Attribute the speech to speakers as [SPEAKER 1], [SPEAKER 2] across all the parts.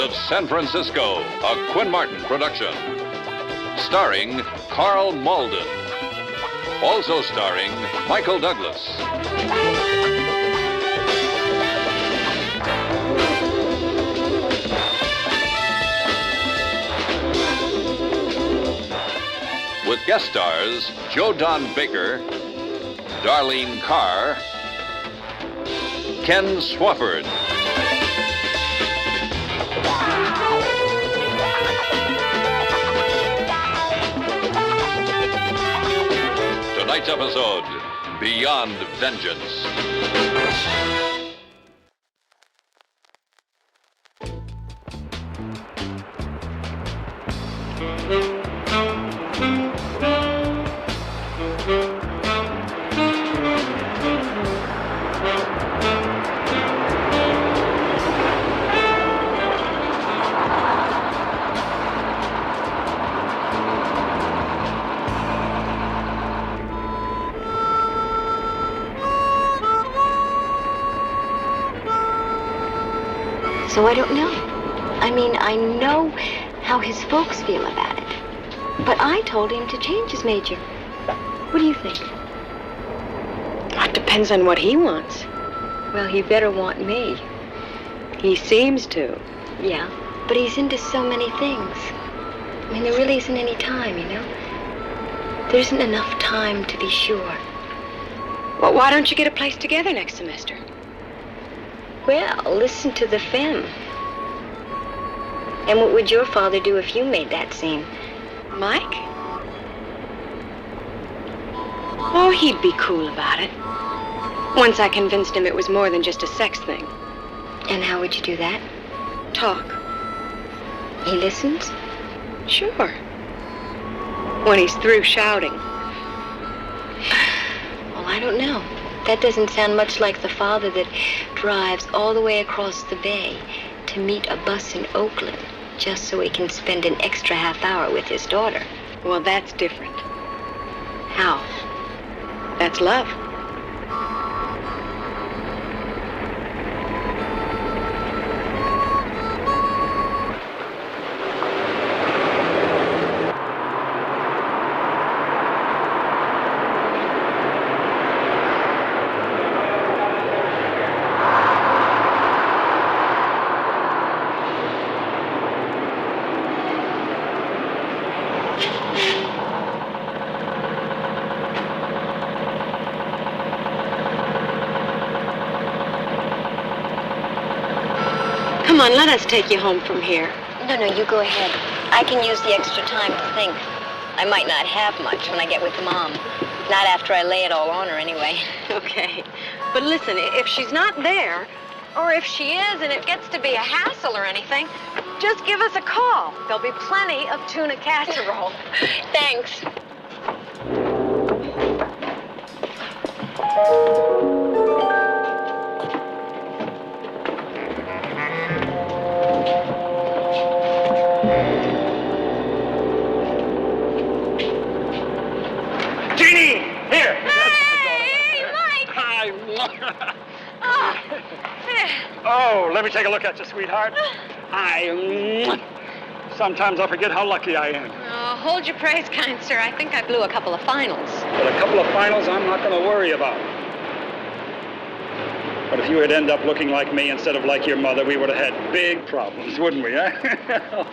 [SPEAKER 1] of San Francisco, a Quinn Martin production. Starring Carl Malden. Also starring Michael Douglas. With guest stars Joe Don Baker, Darlene Carr, Ken Swafford. Tonight's episode, Beyond Vengeance.
[SPEAKER 2] So I don't know. I mean, I know how his folks feel about it. But I told him to change his major. What do you think?
[SPEAKER 3] It depends on what he wants.
[SPEAKER 2] Well, he better want me.
[SPEAKER 3] He seems to.
[SPEAKER 2] Yeah, but he's into so many things. I mean, there really isn't any time, you know? There isn't enough time to be sure.
[SPEAKER 3] Well, why don't you get a place together next semester?
[SPEAKER 2] Well, listen to the Femme. And what would your father do if you made that scene?
[SPEAKER 3] Mike? Oh, he'd be cool about it. Once I convinced him it was more than just a sex thing.
[SPEAKER 2] And how would you do that?
[SPEAKER 3] Talk.
[SPEAKER 2] He listens?
[SPEAKER 3] Sure. When he's through shouting.
[SPEAKER 2] Well, I don't know. That doesn't sound much like the father that drives all the way across the bay to meet a bus in Oakland just so he can spend an extra half hour with his daughter.
[SPEAKER 3] Well, that's different.
[SPEAKER 2] How?
[SPEAKER 3] That's love. Come on, let us take you home from here.
[SPEAKER 2] No, you go ahead. I can use the extra time to think. I might not have much when I get with Mom. Not after I lay it all on her, anyway.
[SPEAKER 3] Okay. But listen, if she's not there, or if she is and it gets to be a hassle or anything, just give us a call. There'll be plenty of tuna casserole.
[SPEAKER 2] Thanks.
[SPEAKER 4] Jeannie! Here!
[SPEAKER 3] Hey, Mike!
[SPEAKER 4] Hi.
[SPEAKER 3] Oh,
[SPEAKER 4] Oh, let me take a look at you, sweetheart. Hi. Sometimes I forget how lucky I am.
[SPEAKER 3] oh, hold your praise, kind sir. I think I blew a couple of finals.
[SPEAKER 4] But a couple of finals I'm not going to worry about. But if you had ended up looking like me instead of like your mother, we would have had big problems, wouldn't we, huh?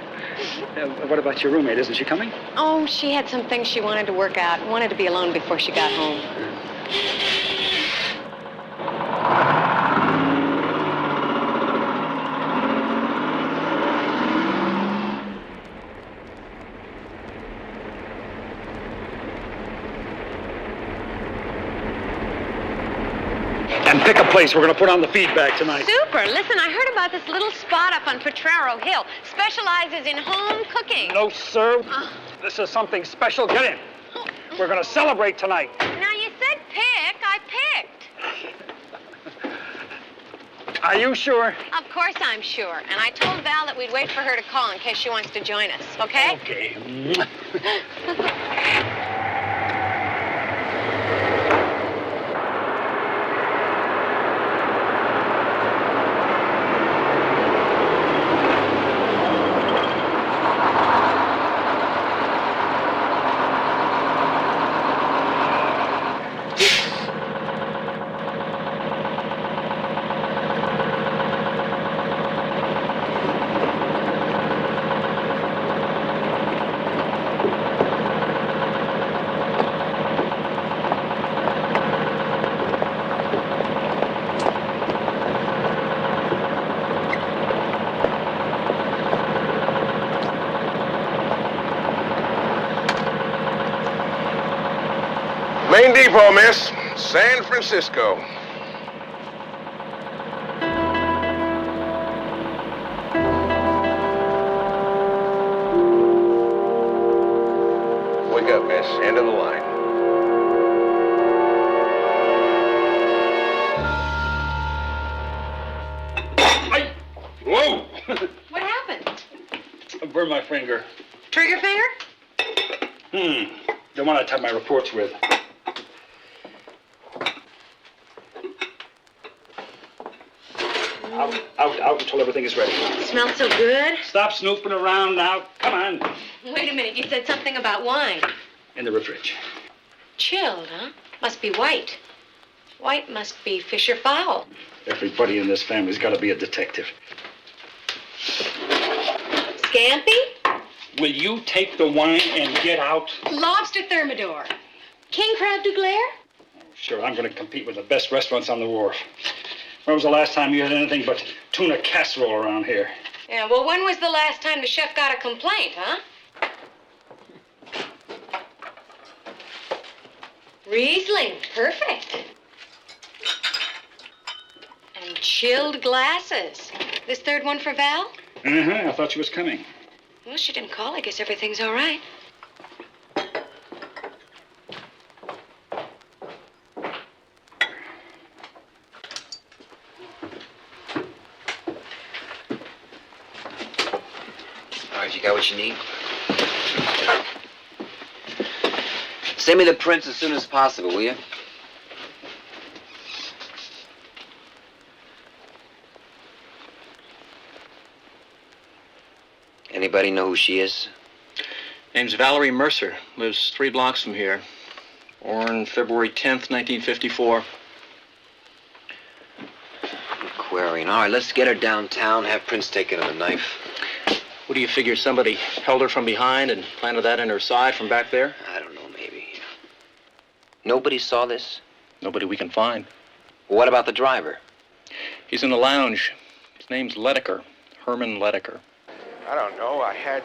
[SPEAKER 4] What about your roommate? Isn't she coming?
[SPEAKER 3] Oh, she had some things she wanted to work out. Wanted to be alone before she got home.
[SPEAKER 4] And pick a place. We're going to put on the feedback tonight.
[SPEAKER 3] Super. Listen, I heard about this little spot up on Potrero Hill. Specializes in home cooking.
[SPEAKER 4] No, sir. This is something special. Get in. We're going to celebrate tonight.
[SPEAKER 3] Now, you said pick. I picked.
[SPEAKER 4] Are you sure?
[SPEAKER 3] Of course I'm sure. And I told Val that we'd wait for her to call in case she wants to join us. Okay?
[SPEAKER 4] Okay.
[SPEAKER 5] Main depot, miss. San Francisco. Wake up, miss. End of the line.
[SPEAKER 4] Whoa!
[SPEAKER 3] What happened?
[SPEAKER 4] I burned my finger.
[SPEAKER 3] Trigger finger?
[SPEAKER 4] The one I type my reports with. Out until everything is ready.
[SPEAKER 3] It smells so good.
[SPEAKER 4] Stop snooping around now. Come on.
[SPEAKER 3] Wait a minute, you said something about wine.
[SPEAKER 4] In the fridge.
[SPEAKER 3] Chilled, huh? Must be white. White must be fish or fowl.
[SPEAKER 4] Everybody in this family's got to be a detective.
[SPEAKER 3] Scampi?
[SPEAKER 4] Will you take the wine and get out?
[SPEAKER 3] Lobster thermidor. King crab du glare?
[SPEAKER 4] Sure, I'm going to compete with the best restaurants on the wharf. When was the last time you had anything but tuna casserole around here?
[SPEAKER 3] Yeah, well, when was the last time the chef got a complaint, huh? Riesling, perfect. And chilled glasses. This third one for Val?
[SPEAKER 4] I thought she was coming.
[SPEAKER 3] Well, she didn't call. I guess everything's all right.
[SPEAKER 6] All right, you got what you need? Send me the prints as soon as possible, will you? Anybody know who she is?
[SPEAKER 7] Name's Valerie Mercer. Lives 3 blocks from here. Born February 10th, 1954.
[SPEAKER 6] Aquarian. All right, let's get her downtown, have prints taken of a knife.
[SPEAKER 7] What do you figure, somebody held her from behind and planted that in her side from back there?
[SPEAKER 6] I don't know, maybe. Nobody saw this?
[SPEAKER 7] Nobody we can find.
[SPEAKER 6] Well, what about the driver?
[SPEAKER 7] He's in the lounge. His name's Ledecker. Herman Ledecker.
[SPEAKER 5] I don't know. I had,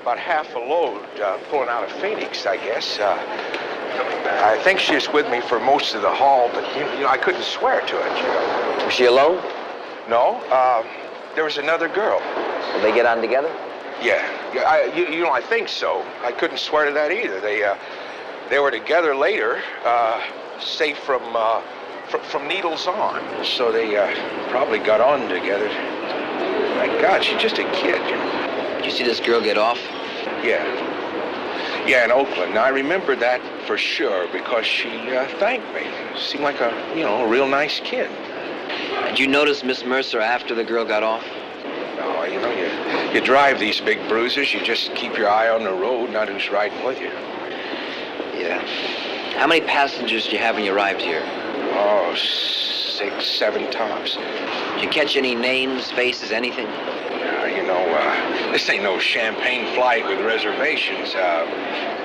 [SPEAKER 5] about half a load pulling out of Phoenix, I guess. I think she's with me for most of the haul, but, I couldn't swear to it,
[SPEAKER 6] Was she alone?
[SPEAKER 5] No, there was another girl.
[SPEAKER 6] Did they get on together?
[SPEAKER 5] Yeah, I think so. I couldn't swear to that either. They were together later, safe from needles on. So they probably got on together. My God, she's just a kid,
[SPEAKER 6] Did you see this girl get off?
[SPEAKER 5] Yeah, in Oakland. Now, I remember that for sure because she thanked me. Seemed like a real nice kid.
[SPEAKER 6] Did you notice Miss Mercer after the girl got off?
[SPEAKER 5] No, you drive these big bruisers, you just keep your eye on the road, not who's riding with you.
[SPEAKER 6] Yeah. How many passengers did you have when you arrived here?
[SPEAKER 5] Oh, 6, 7 tops.
[SPEAKER 6] Did you catch any names, faces, anything?
[SPEAKER 5] This ain't no champagne flight with reservations.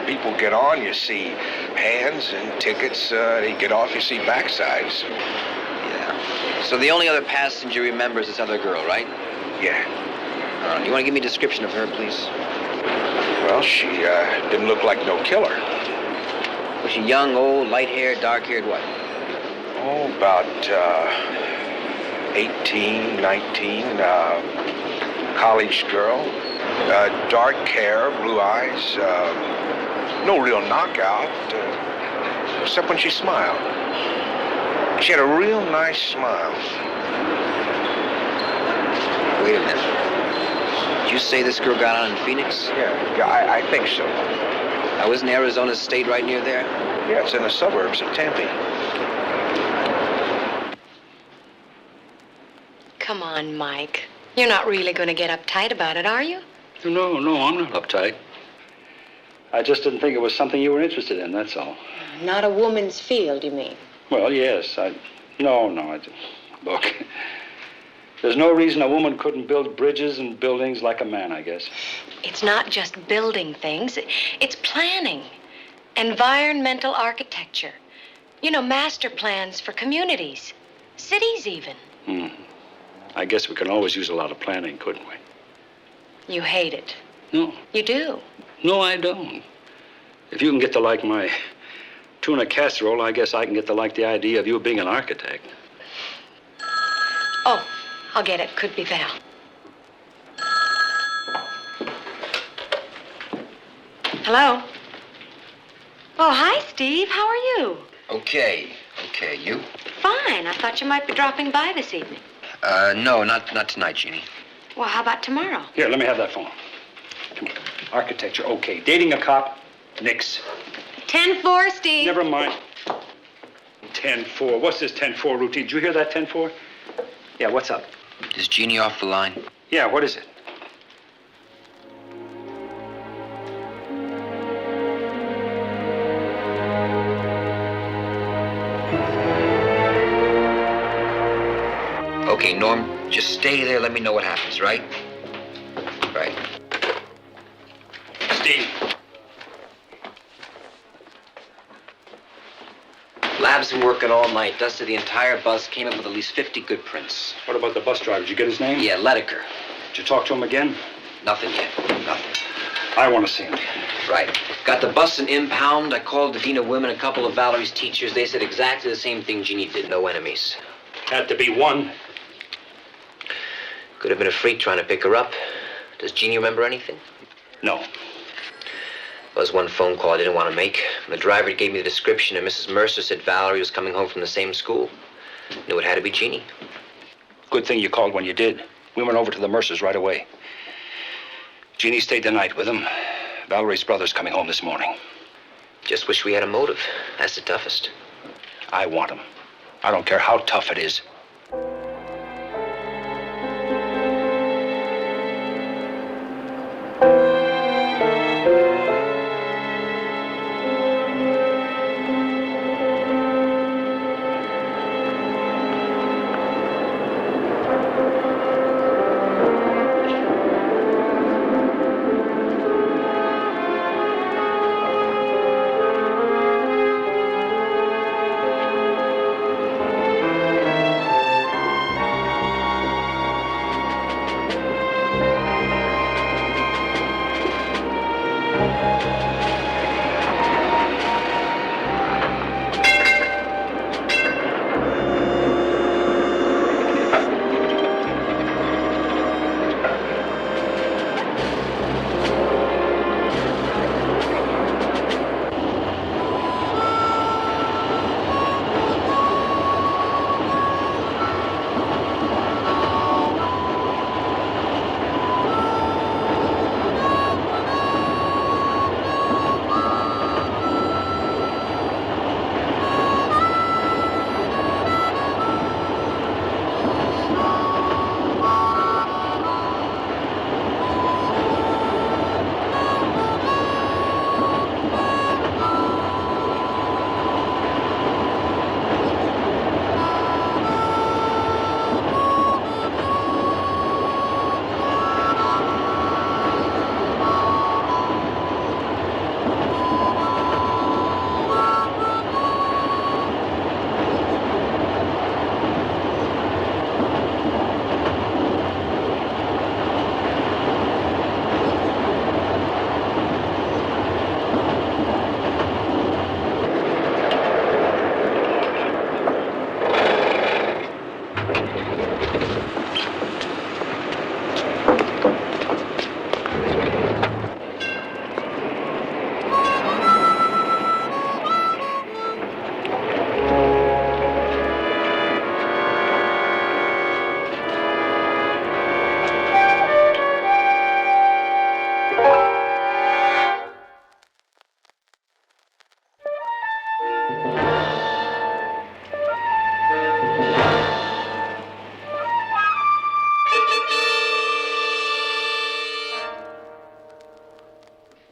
[SPEAKER 5] People get on, you see hands and tickets. They get off, you see backsides.
[SPEAKER 6] Yeah. So the only other passenger you remember is this other girl, right?
[SPEAKER 5] Yeah.
[SPEAKER 6] You want to give me a description of her, please?
[SPEAKER 5] Well, she didn't look like no killer.
[SPEAKER 6] Was she young, old, light-haired, dark-haired, what?
[SPEAKER 5] Oh, about 18, 19, college girl. Dark hair, blue eyes. No real knockout, except when she smiled. She had a real nice smile.
[SPEAKER 6] Wait a minute. Did you say this girl got on in Phoenix?
[SPEAKER 5] Yeah, I think so.
[SPEAKER 6] Now, isn't Arizona State right near there?
[SPEAKER 5] Yeah, it's in the suburbs of Tempe.
[SPEAKER 3] Come on, Mike. You're not really going to get uptight about it, are you?
[SPEAKER 4] No, I'm not uptight. I just didn't think it was something you were interested in, that's all.
[SPEAKER 3] Not a woman's field, you mean?
[SPEAKER 4] Well, yes, No, look, there's no reason a woman couldn't build bridges and buildings like a man, I guess.
[SPEAKER 3] It's not just building things. It's planning. Environmental architecture. Master plans for communities. Cities, even.
[SPEAKER 4] I guess we can always use a lot of planning, couldn't we?
[SPEAKER 3] You hate it.
[SPEAKER 4] No.
[SPEAKER 3] You do.
[SPEAKER 4] No, I don't. If you can get to like my Tuna casserole, I guess I can get to like the idea of you being an architect.
[SPEAKER 3] Oh, I'll get it. Could be Val. Hello? Oh, hi, Steve. How are you?
[SPEAKER 6] Okay, you?
[SPEAKER 3] Fine. I thought you might be dropping by this evening.
[SPEAKER 6] No, not tonight, Jeannie.
[SPEAKER 3] Well, how about tomorrow?
[SPEAKER 4] Here, let me have that phone. Come on. Architecture, okay. Dating a cop, nix.
[SPEAKER 3] 10-4, Steve.
[SPEAKER 4] Never mind. 10-4. What's this 10-4 routine? Did you hear that 10-4? Yeah, what's up?
[SPEAKER 6] Is Jeannie off the line?
[SPEAKER 4] Yeah, what is it?
[SPEAKER 6] Okay, Norm, just stay there. Let me know what happens, right? Right.
[SPEAKER 4] Steve.
[SPEAKER 6] Lab's been working all night. Dusted the entire bus. Came up with at least 50 good prints.
[SPEAKER 4] What about the bus driver? Did you get his name?
[SPEAKER 6] Yeah, Ledecker.
[SPEAKER 4] Did you talk to him again?
[SPEAKER 6] Nothing yet. Nothing.
[SPEAKER 4] I want to see him.
[SPEAKER 6] Right. Got the bus in impound. I called the dean of women, a couple of Valerie's teachers. They said exactly the same thing Jeannie did. No enemies.
[SPEAKER 4] Had to be one.
[SPEAKER 6] Could have been a freak trying to pick her up. Does Jeannie remember anything?
[SPEAKER 4] No.
[SPEAKER 6] Was one phone call I didn't want to make. The driver gave me the description, and Mrs. Mercer said Valerie was coming home from the same school. Knew it had to be Jeannie.
[SPEAKER 4] Good thing you called when you did. We went over to the Mercers right away. Jeannie stayed the night with him. Valerie's brother's coming home this morning.
[SPEAKER 6] Just wish we had a motive. That's the toughest.
[SPEAKER 4] I want him. I don't care how tough it is.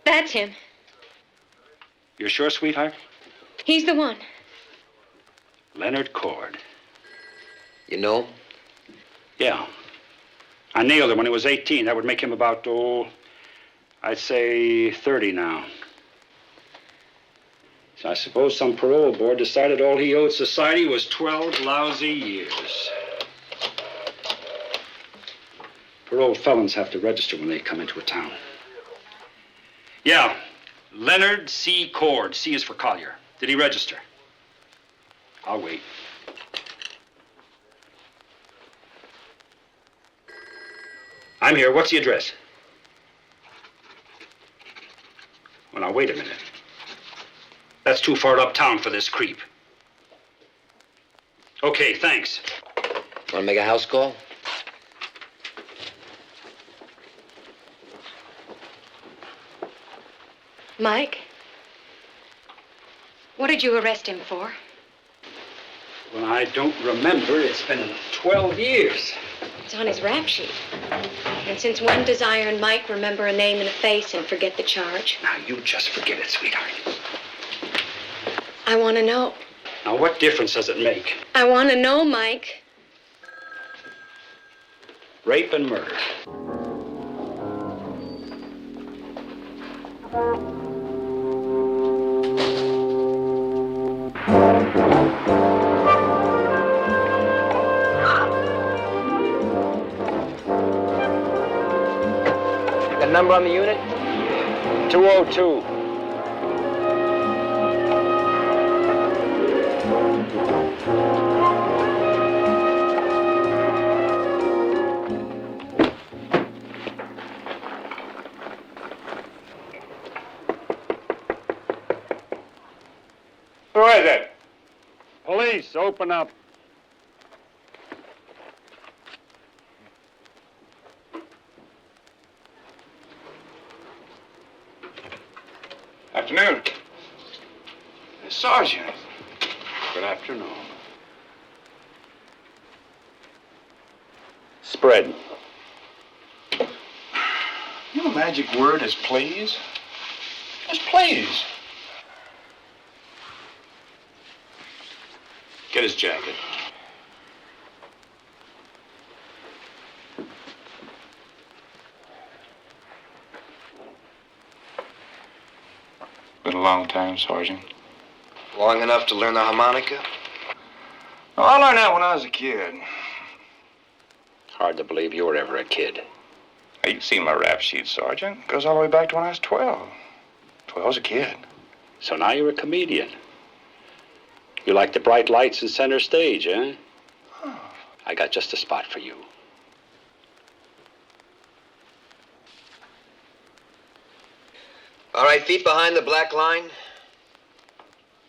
[SPEAKER 2] That's him.
[SPEAKER 4] You're sure, sweetheart?
[SPEAKER 2] He's the one.
[SPEAKER 4] Leonard Cord.
[SPEAKER 6] You know?
[SPEAKER 4] Yeah. I nailed him when he was 18. That would make him about, I'd say 30 now. So I suppose some parole board decided all he owed society was 12 lousy years. Parole felons have to register when they come into a town. Yeah, Leonard C. Cord. C is for Collier. Did he register? I'll wait. I'm here. What's the address? Well, now, wait a minute. That's too far uptown for this creep. Okay, thanks.
[SPEAKER 6] Want to make a house call?
[SPEAKER 3] Mike? What did you arrest him for?
[SPEAKER 4] Well, I don't remember. It's been 12 years.
[SPEAKER 3] It's on his rap sheet. And since when does Iron Mike remember a name and a face and forget the charge?
[SPEAKER 4] Now, you just forget it, sweetheart.
[SPEAKER 3] I want to know.
[SPEAKER 4] Now, what difference does it make?
[SPEAKER 3] I want to know, Mike.
[SPEAKER 4] Rape and murder.
[SPEAKER 6] The number on the unit?
[SPEAKER 4] 202.
[SPEAKER 8] Who is it? Police, open up.
[SPEAKER 5] Afternoon. Sergeant.
[SPEAKER 8] Good afternoon.
[SPEAKER 4] Spread.
[SPEAKER 5] Your magic word is please? Just please. Get his jacket. Been a long time, Sergeant.
[SPEAKER 6] Long enough to learn the harmonica?
[SPEAKER 5] Well, I learned that when I was a kid.
[SPEAKER 4] Hard to believe you were ever a kid.
[SPEAKER 5] Hey, you've seen my rap sheet, Sergeant. Goes all the way back to when I was 12. 12 was a kid.
[SPEAKER 4] So now you're a comedian. You like the bright lights and center stage, eh? I got just a spot for you.
[SPEAKER 6] All right, feet behind the black line.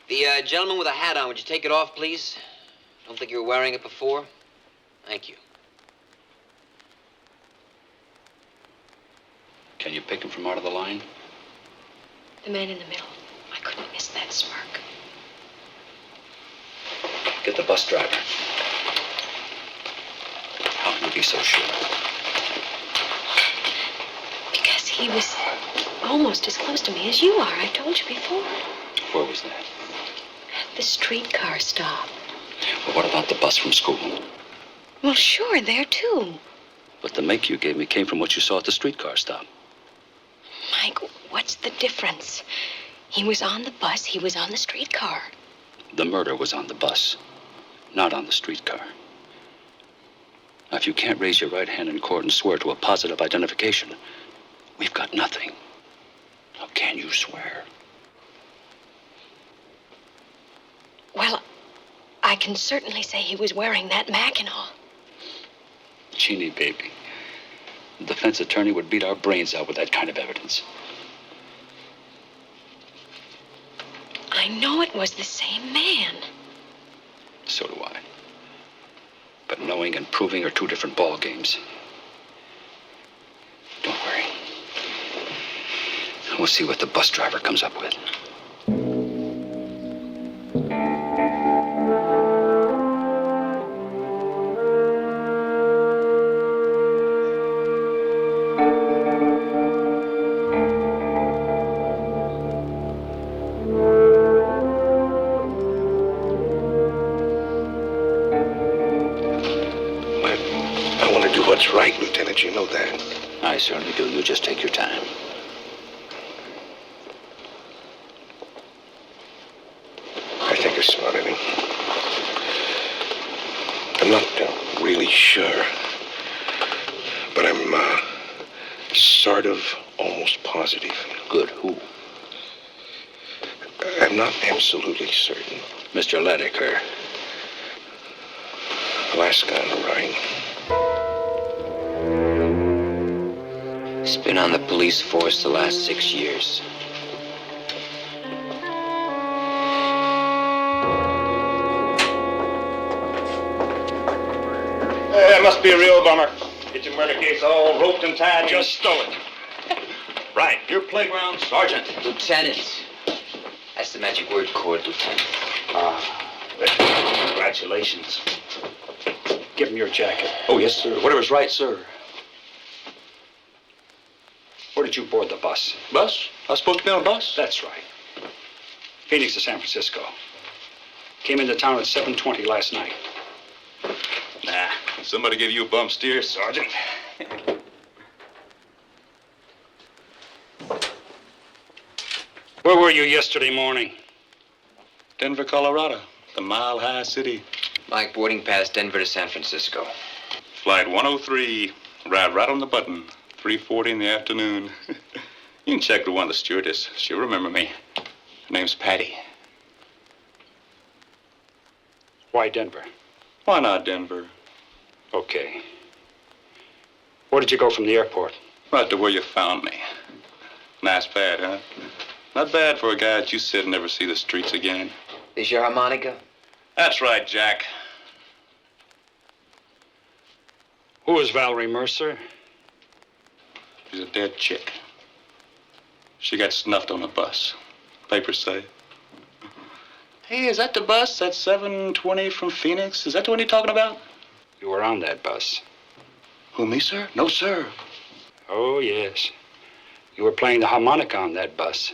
[SPEAKER 6] The gentleman with a hat on, would you take it off, please? Don't think you were wearing it before. Thank you.
[SPEAKER 4] Can you pick him from out of the line?
[SPEAKER 3] The man in the middle. I couldn't miss that smirk.
[SPEAKER 4] Get the bus driver. How can you be so sure?
[SPEAKER 3] Because he was almost as close to me as you are. I told you before.
[SPEAKER 4] Where was that?
[SPEAKER 3] At the streetcar stop.
[SPEAKER 4] Well, what about the bus from school?
[SPEAKER 3] Well, sure, there too.
[SPEAKER 4] But the make you gave me came from what you saw at the streetcar stop.
[SPEAKER 3] Mike, what's the difference? He was on the bus, he was on the streetcar.
[SPEAKER 4] The murder was on the bus, not on the streetcar. Now, if you can't raise your right hand in court and swear to a positive identification, we've got nothing. How can you swear?
[SPEAKER 3] Well, I can certainly say he was wearing that Mackinaw.
[SPEAKER 4] Jeannie, baby, the defense attorney would beat our brains out with that kind of evidence.
[SPEAKER 3] I know it was the same man.
[SPEAKER 4] So do I. But knowing and proving are two different ball games. Don't worry. We'll see what the bus driver comes up with.
[SPEAKER 5] I want to do what's right, Lieutenant. You know that.
[SPEAKER 4] I certainly do. You just take your time.
[SPEAKER 5] I think I spotted him. I'm not really sure. But I'm sort of almost positive.
[SPEAKER 4] Good. Who?
[SPEAKER 5] I'm not absolutely certain.
[SPEAKER 4] Mr. Leddicker.
[SPEAKER 5] Last guy on the right.
[SPEAKER 6] He's been on the police force the last 6 years.
[SPEAKER 8] That must be a real bummer. Get your murder case all roped and tied, just stole it. Right, your playground sergeant.
[SPEAKER 6] Lieutenant. That's the magic word, Cord, Lieutenant.
[SPEAKER 8] Congratulations. Give him your jacket.
[SPEAKER 4] Oh, yes, sir. Whatever's right, sir.
[SPEAKER 8] Where did you board the bus?
[SPEAKER 4] Bus? I was supposed to be on a bus?
[SPEAKER 8] That's right. Phoenix to San Francisco. Came into town at 7:20 last night.
[SPEAKER 9] Nah, somebody give you a bump steer, Sergeant.
[SPEAKER 8] Where were you yesterday morning?
[SPEAKER 9] Denver, Colorado, the mile-high city.
[SPEAKER 6] Mike, boarding pass Denver to San Francisco.
[SPEAKER 9] Flight 103, arrived right on the button, 3:40 in the afternoon. You can check with one of the stewardess. She'll remember me. Her name's Patty.
[SPEAKER 8] Why Denver?
[SPEAKER 9] Why not Denver?
[SPEAKER 8] Okay. Where did you go from the airport?
[SPEAKER 9] Right to where you found me. Nice pad, huh? Not bad for a guy that you said never see the streets again.
[SPEAKER 6] Is your harmonica?
[SPEAKER 9] That's right, Jack.
[SPEAKER 8] Who is Valerie Mercer?
[SPEAKER 9] She's a dead chick. She got snuffed on a bus. Papers say. Hey, is that the bus? That's 7:20 from Phoenix? Is that the one you're talking about?
[SPEAKER 8] You were on that bus.
[SPEAKER 9] Who, me, sir? No, sir.
[SPEAKER 8] Oh, yes. You were playing the harmonica on that bus.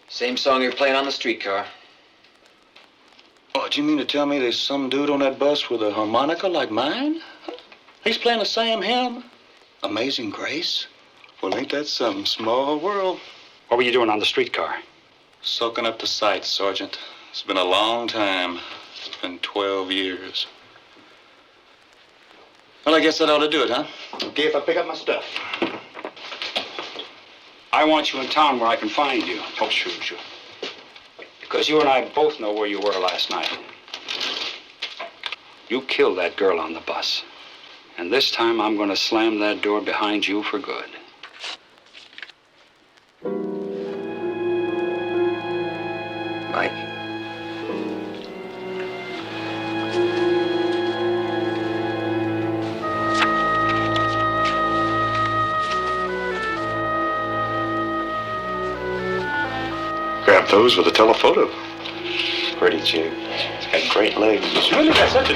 [SPEAKER 6] Same song you're playing on the streetcar.
[SPEAKER 9] Oh, do you mean to tell me there's some dude on that bus with a harmonica like mine? He's playing the same hymn? Amazing Grace? Well, ain't that some small world?
[SPEAKER 8] What were you doing on the streetcar?
[SPEAKER 9] Soaking up the sights, Sergeant. It's been a long time. It's been 12 years. Well, I guess that ought to do it, huh?
[SPEAKER 8] Okay, if I pick up my stuff. I want you in town where I can find you.
[SPEAKER 9] Oh, sure, sure.
[SPEAKER 8] Because you and I both know where you were last night. You killed that girl on the bus. And this time I'm going to slam that door behind you for good.
[SPEAKER 6] Mike.
[SPEAKER 9] Grab those with a telephoto.
[SPEAKER 5] Pretty chick. It's got great legs.
[SPEAKER 9] Really, that's such a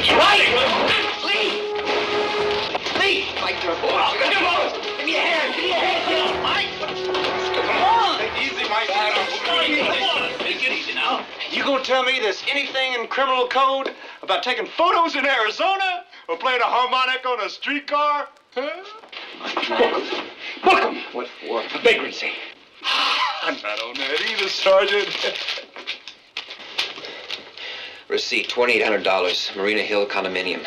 [SPEAKER 6] Lee! Mike, throw a give me a hand. Give me a hand. Mike. Come on.
[SPEAKER 9] Take it easy, Mike.
[SPEAKER 6] Come on. Take it easy now.
[SPEAKER 9] You gonna tell me there's anything in criminal code about taking photos in Arizona or playing a harmonica on a streetcar? Huh?
[SPEAKER 8] Book him.
[SPEAKER 6] What for?
[SPEAKER 8] Vagrancy.
[SPEAKER 9] I'm not on that either, Sergeant.
[SPEAKER 6] Receipt, $2,800. Marina Hill condominium.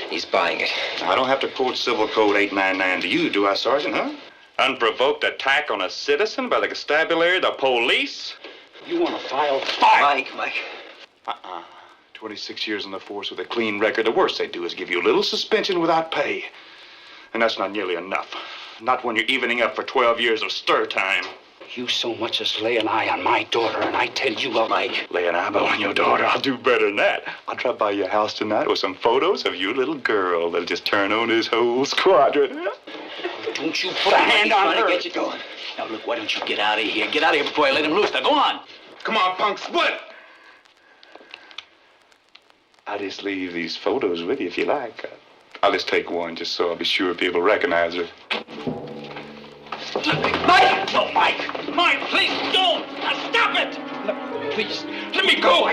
[SPEAKER 6] He's buying it.
[SPEAKER 9] I don't have to quote Civil Code 899 to you, do I, Sergeant, huh? Unprovoked attack on a citizen by the constabulary, the police?
[SPEAKER 8] You want to file?
[SPEAKER 6] Mike.
[SPEAKER 9] 26 years in the force with a clean record. The worst they do is give you a little suspension without pay. And that's not nearly enough. Not when you're evening up for 12 years of stir time.
[SPEAKER 8] You so much as lay an eye on my daughter, and I tell you, Mike.
[SPEAKER 9] Lay an eyeball on your daughter. I'll do better than that. I'll drop by your house tonight with some photos of your little girl that'll just turn on this whole squadron.
[SPEAKER 8] Don't you put a hand on her.
[SPEAKER 6] To get you going.
[SPEAKER 10] Now, look, why don't you get out of here? Get out of here before I let him loose. Now, go on.
[SPEAKER 9] Come on, punk, split! I'll just leave these photos with you if you like. I'll just take one just so I'll be sure people recognize her.
[SPEAKER 10] Mike! No, Mike! Mike, please, don't! Now, stop it! No, please, let me go!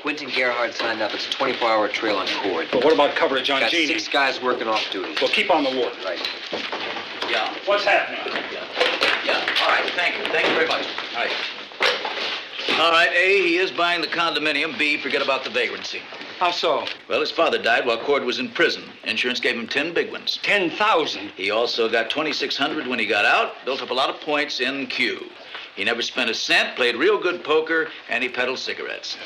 [SPEAKER 6] Quentin Gerhardt signed up. It's a 24-hour trail on Cord.
[SPEAKER 8] But what about coverage on
[SPEAKER 6] Got
[SPEAKER 8] Jeannie?
[SPEAKER 6] 6 guys working off duty.
[SPEAKER 8] Well, keep on the ward.
[SPEAKER 6] Right.
[SPEAKER 10] Yeah.
[SPEAKER 8] What's happening?
[SPEAKER 10] Yeah, all right, thank you. Thank you very much.
[SPEAKER 6] All right.
[SPEAKER 11] All right, A, he is buying the condominium. B, forget about the vagrancy.
[SPEAKER 10] How so?
[SPEAKER 11] Well, his father died while Cord was in prison. Insurance gave him 10 big ones.
[SPEAKER 10] 10,000.
[SPEAKER 11] He also got 2,600 when he got out, built up a lot of points in Q. He never spent a cent, played real good poker, and he peddled cigarettes.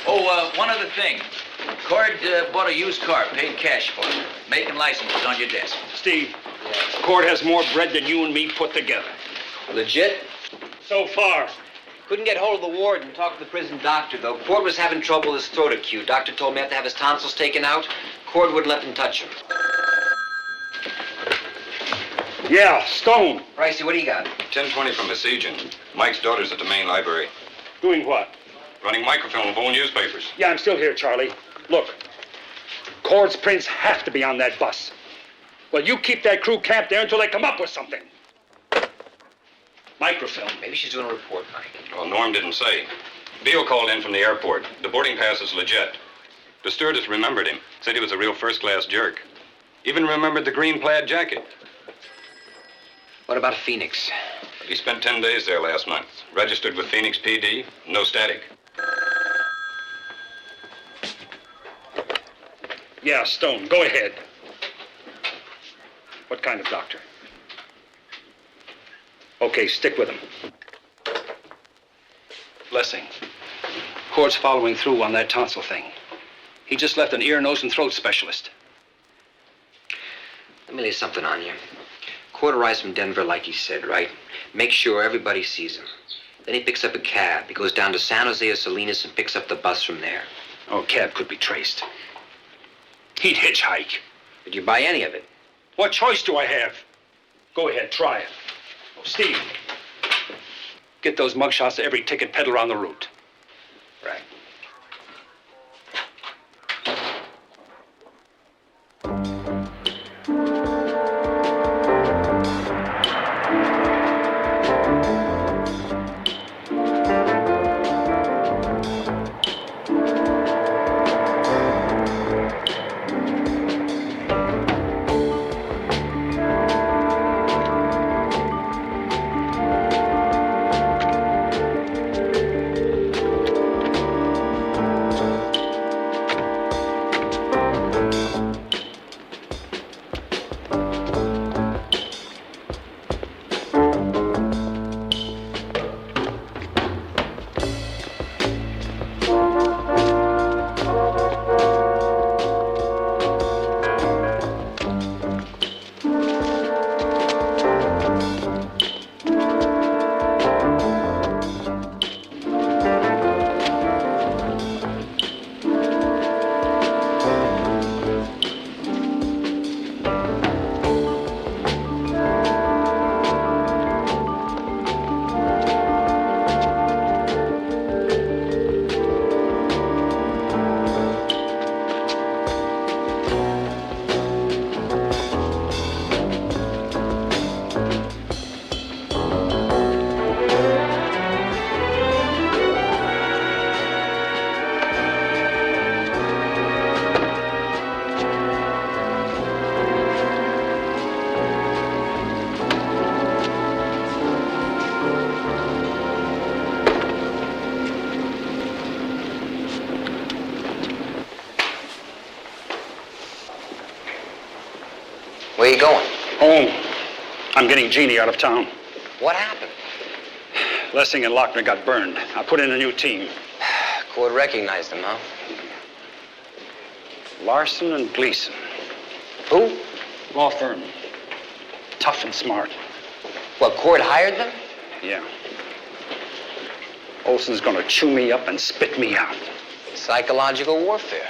[SPEAKER 11] Oh, one other thing. Cord bought a used car, paid cash for it. Make and license is on your desk.
[SPEAKER 10] Steve, Cord has more bread than you and me put together.
[SPEAKER 6] Legit?
[SPEAKER 10] So far.
[SPEAKER 6] Couldn't get hold of the warden and talk to the prison doctor, though. Cord was having trouble with his throat acute. Doctor told me I have to have his tonsils taken out. Cord wouldn't let him touch him.
[SPEAKER 10] Yeah, Stone.
[SPEAKER 6] Pricey, what do you got?
[SPEAKER 12] 1020 from besieging. Mike's daughter's at the main library.
[SPEAKER 10] Doing what?
[SPEAKER 12] Running microfilm of old newspapers.
[SPEAKER 10] Yeah, I'm still here, Charlie. Look, Cord's prints have to be on that bus. Well, you keep that crew camped there until they come up with something. Microfilm.
[SPEAKER 6] Maybe she's doing a report, Mike.
[SPEAKER 12] Well, Norm didn't say. Beale called in from the airport. The boarding pass is legit. The stewardess remembered him. Said he was a real first-class jerk. Even remembered the green plaid jacket.
[SPEAKER 6] What about Phoenix?
[SPEAKER 12] He spent 10 days there last month. Registered with Phoenix PD. No static.
[SPEAKER 10] Yeah, Stone, go ahead. What kind of doctor? Okay, stick with him.
[SPEAKER 13] Blessing. Cord's following through on that tonsil thing. He just left an ear, nose, and throat specialist.
[SPEAKER 6] Let me lay something on you. Cord arrives from Denver like he said, right? Make sure everybody sees him. Then he picks up a cab. He goes down to San Jose or Salinas and picks up the bus from there.
[SPEAKER 13] Oh, cab could be traced. He'd hitchhike.
[SPEAKER 6] Did you buy any of it?
[SPEAKER 10] What choice do I have? Go ahead, try it. Steve.
[SPEAKER 13] Get those mugshots of every ticket peddler on the route.
[SPEAKER 6] Right. Where you going?
[SPEAKER 10] Home. I'm getting Jeannie out of town.
[SPEAKER 6] What happened?
[SPEAKER 10] Lessing and Lochner got burned. I put in a new team.
[SPEAKER 6] Cord recognized him, huh?
[SPEAKER 10] Larson and Gleason.
[SPEAKER 6] Who?
[SPEAKER 10] Law firm. Tough and smart.
[SPEAKER 6] What, Cord hired them?
[SPEAKER 10] Yeah. Olson's gonna chew me up and spit me out.
[SPEAKER 6] Psychological warfare.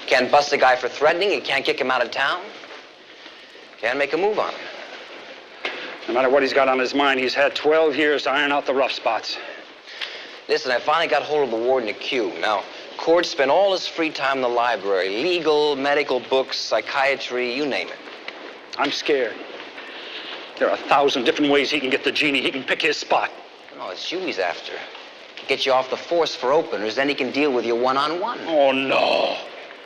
[SPEAKER 6] Can't bust a guy for threatening, you can't kick him out of town. Can't make a move on him.
[SPEAKER 10] No matter what he's got on his mind, he's had 12 years to iron out the rough spots.
[SPEAKER 6] Listen, I finally got hold of the warden at Q. Now, Cord spent all his free time in the library. Legal, medical books, psychiatry, you name it.
[SPEAKER 10] I'm scared. There are 1,000 different ways he can get the Jeannie. He can pick his spot.
[SPEAKER 6] No, it's you he's after. Get you off the force for openers, then he can deal with you one-on-one.
[SPEAKER 10] Oh, no.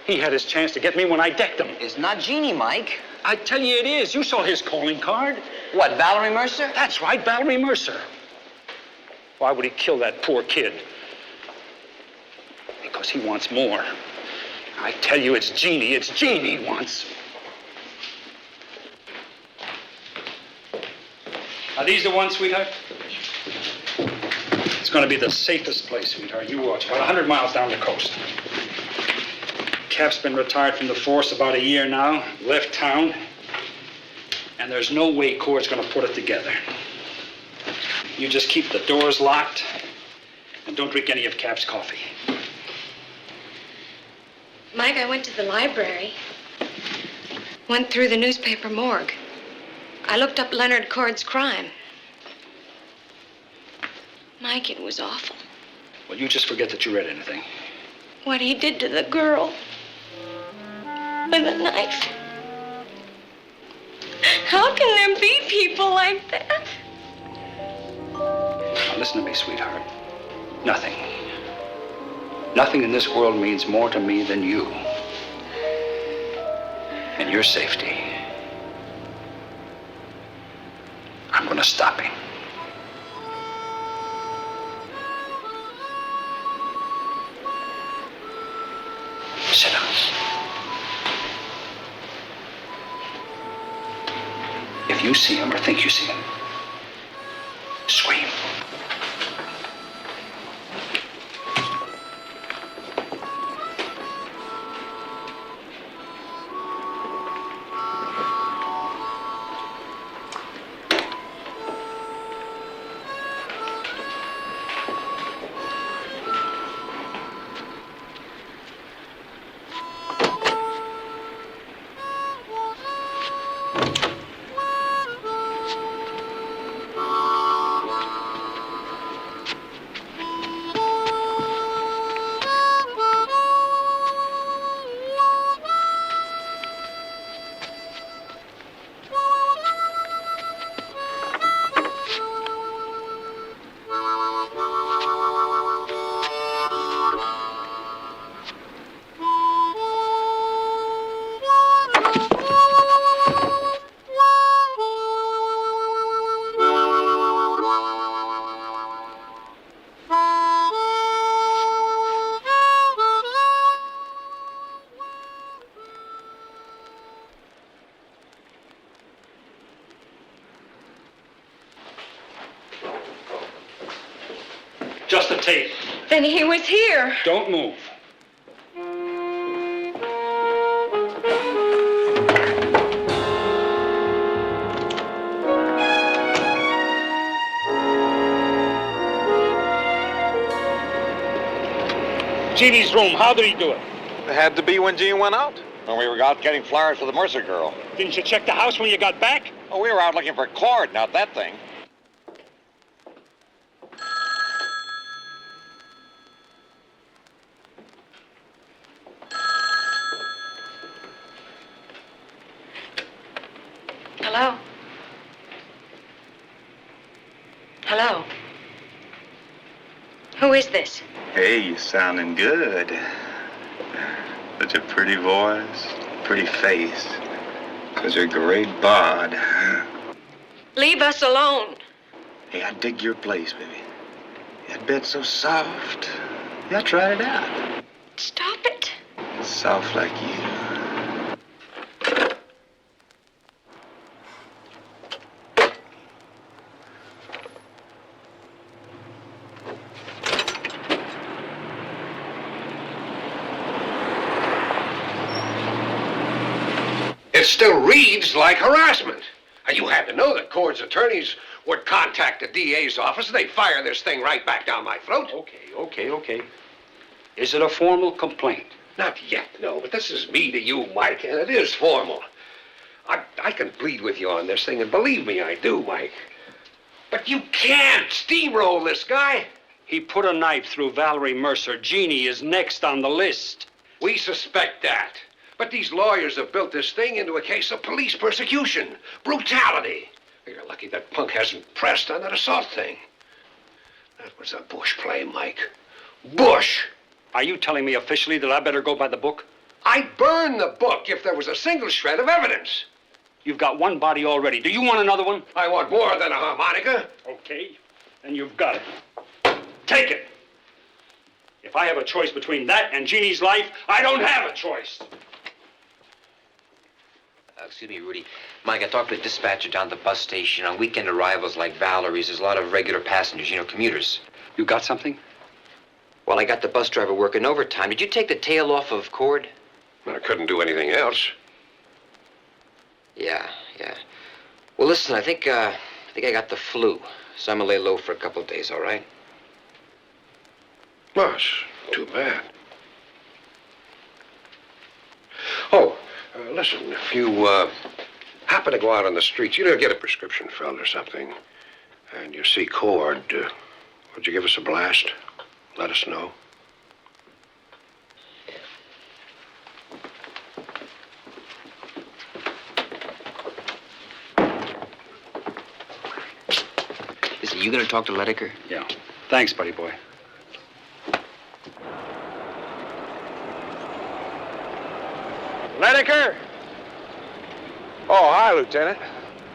[SPEAKER 10] He had his chance to get me when I decked him.
[SPEAKER 6] It's not Jeannie, Mike.
[SPEAKER 10] I tell you it is. You saw his calling card.
[SPEAKER 6] What, Valerie Mercer?
[SPEAKER 10] That's right, Valerie Mercer. Why would he kill that poor kid? because he wants more. I tell you, it's Jeannie he wants. Are these the ones, sweetheart? It's going to be the safest place, sweetheart. You watch. About 100 miles down the coast. Cap's been retired from the force about a year now. Left town. And there's no way Cord's going to put it together. You just keep the doors locked and don't drink any of Cap's coffee.
[SPEAKER 2] Mike, I went to the library. Went through the newspaper morgue. I looked up Leonard Cord's crime. Mike, it was awful.
[SPEAKER 10] Well, you just forget that you read anything.
[SPEAKER 2] What he did to the girl. With a knife. How can there be people like that?
[SPEAKER 10] Now, listen to me, sweetheart. Nothing. Nothing in this world means more to me than you. And your safety. I'm going to stop him. Sit down. If you see him or think you see him, scream. Just a tape.
[SPEAKER 2] Then he was here.
[SPEAKER 10] Don't move. Jeannie's room, how did he do it?
[SPEAKER 5] It had to be when Jean went out.
[SPEAKER 14] When we were out getting flowers for the Mercer girl.
[SPEAKER 10] Didn't you check the house when you got back?
[SPEAKER 14] Oh, we were out looking for Cord, not that thing.
[SPEAKER 2] Hello? Hello? Who is this?
[SPEAKER 15] Hey, you sounding good. Such a pretty voice, pretty face. Such a great bod.
[SPEAKER 2] Leave us alone.
[SPEAKER 15] Hey, I dig your place, baby. That bed's so soft. Yeah, try it out.
[SPEAKER 2] Stop it.
[SPEAKER 15] Soft like you.
[SPEAKER 16] It still reads like harassment. And you had to know that Cord's attorneys would contact the DA's office and they'd fire this thing right back down my throat.
[SPEAKER 10] Okay. Is it a formal complaint?
[SPEAKER 16] Not yet, no, but this is me to you, Mike, and it is formal. I can plead with you on this thing, and believe me, I do, Mike. But you can't steamroll this guy.
[SPEAKER 10] He put a knife through Valerie Mercer. Jeannie is next on the list.
[SPEAKER 16] We suspect that. But these lawyers have built this thing into a case of police persecution, brutality. You're lucky that punk hasn't pressed on that assault thing. That was a Bush play, Mike. Bush!
[SPEAKER 10] Are you telling me officially that I better go by the book?
[SPEAKER 16] I'd burn the book if there was a single shred of evidence.
[SPEAKER 10] You've got one body already. Do you want another one?
[SPEAKER 16] I want more than a harmonica.
[SPEAKER 10] Okay, then you've got it. Take it. If I have a choice between that and Jeannie's life, I don't have a choice.
[SPEAKER 6] Excuse me, Rudy. Mike, I talked to the dispatcher down at the bus station. On weekend arrivals like Valerie's, there's a lot of regular passengers, commuters.
[SPEAKER 13] You got something?
[SPEAKER 6] Well, I got the bus driver working overtime. Did you take the tail off of Cord?
[SPEAKER 16] I couldn't do anything else.
[SPEAKER 6] Yeah. Well, listen, I think I got the flu, so I'm gonna lay low for a couple of days, all right?
[SPEAKER 16] Well, it's too bad. Oh, listen, if you happen to go out on the streets, get a prescription filled or something, and you see Cord, would you give us a blast? Let us know.
[SPEAKER 6] Listen, you gonna talk to Ledecker?
[SPEAKER 13] Yeah. Thanks, buddy boy.
[SPEAKER 10] Ledecker,
[SPEAKER 5] Oh, hi, Lieutenant.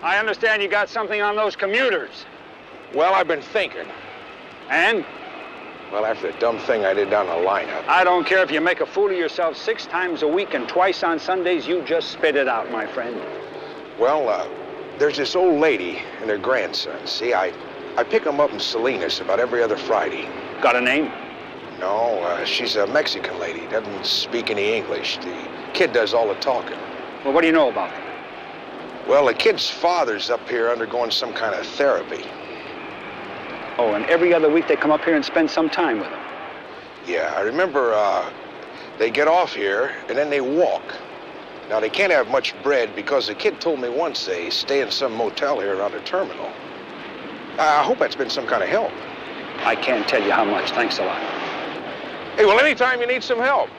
[SPEAKER 10] I understand you got something on those commuters.
[SPEAKER 5] Well, I've been thinking.
[SPEAKER 10] And?
[SPEAKER 5] Well, after the dumb thing I did down the lineup.
[SPEAKER 10] I don't care if you make a fool of yourself 6 times a week and twice on Sundays, you just spit it out, my friend.
[SPEAKER 5] Well, there's this old lady and her grandson. See, I pick them up in Salinas about every other Friday.
[SPEAKER 10] Got a name?
[SPEAKER 5] No, she's a Mexican lady. Doesn't speak any English. The kid does all the talking.
[SPEAKER 10] Well, what do you know about them?
[SPEAKER 5] Well, the kid's father's up here undergoing some kind of therapy.
[SPEAKER 10] Oh, and every other week they come up here and spend some time with him.
[SPEAKER 5] Yeah, I remember they get off here and then they walk. Now, they can't have much bread because the kid told me once they stay in some motel here around the terminal. I hope that's been some kind of help.
[SPEAKER 10] I can't tell you how much. Thanks a lot.
[SPEAKER 5] Hey, well, anytime you need some help.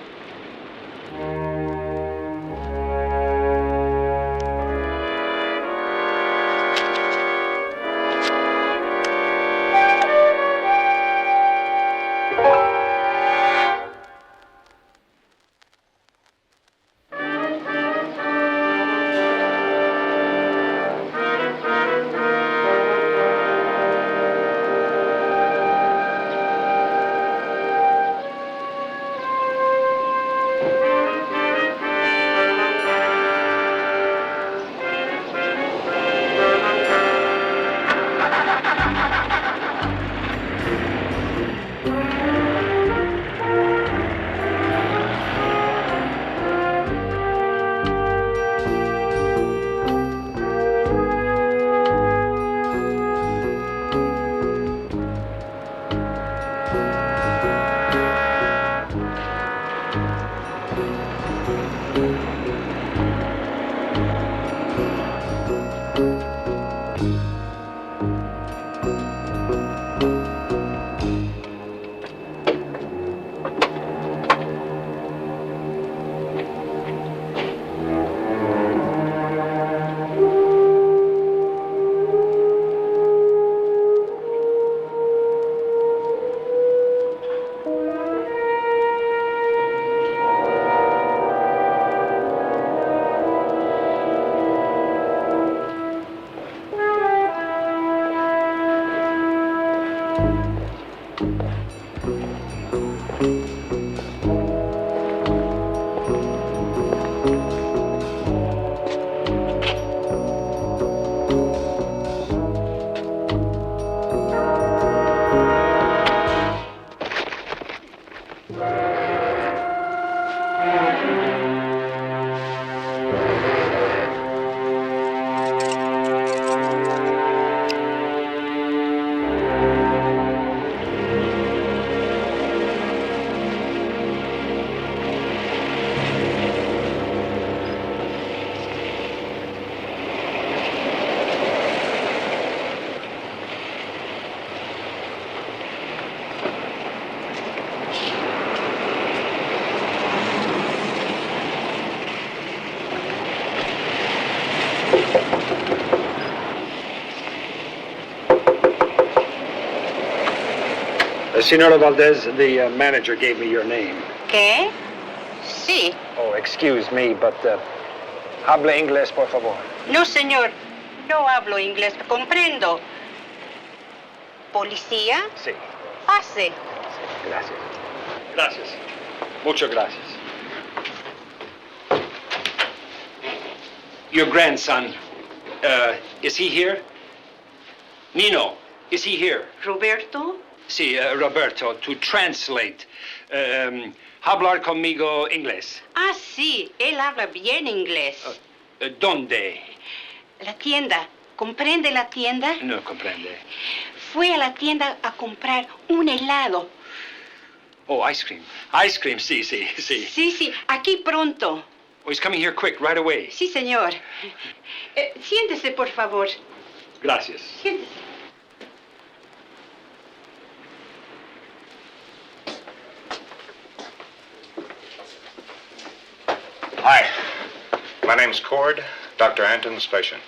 [SPEAKER 10] Senora Valdez, the manager gave me your name.
[SPEAKER 17] ¿Qué? Sí.
[SPEAKER 10] Oh, excuse me, but habla inglés, por favor.
[SPEAKER 17] No, señor. No hablo inglés. Comprendo. ¿Policía?
[SPEAKER 10] Sí.
[SPEAKER 17] Pase.
[SPEAKER 10] Gracias. Gracias. Muchas gracias. Your grandson, is he here? Nino, is he here?
[SPEAKER 17] Roberto?
[SPEAKER 10] Sí, Roberto, to translate. Hablar conmigo inglés.
[SPEAKER 17] Ah, sí, él habla bien inglés.
[SPEAKER 10] ¿Dónde?
[SPEAKER 17] La tienda. ¿Comprende la tienda?
[SPEAKER 10] No comprende.
[SPEAKER 17] Fue a la tienda a comprar un helado.
[SPEAKER 10] Oh, ice cream. Ice cream, sí, sí, sí.
[SPEAKER 17] Sí, sí, aquí pronto.
[SPEAKER 10] Oh, he's coming here quick, right away.
[SPEAKER 17] Sí, señor. Siéntese, por favor.
[SPEAKER 10] Gracias.
[SPEAKER 17] Siéntese.
[SPEAKER 18] Hi. My name's Cord, Dr. Anton's patient.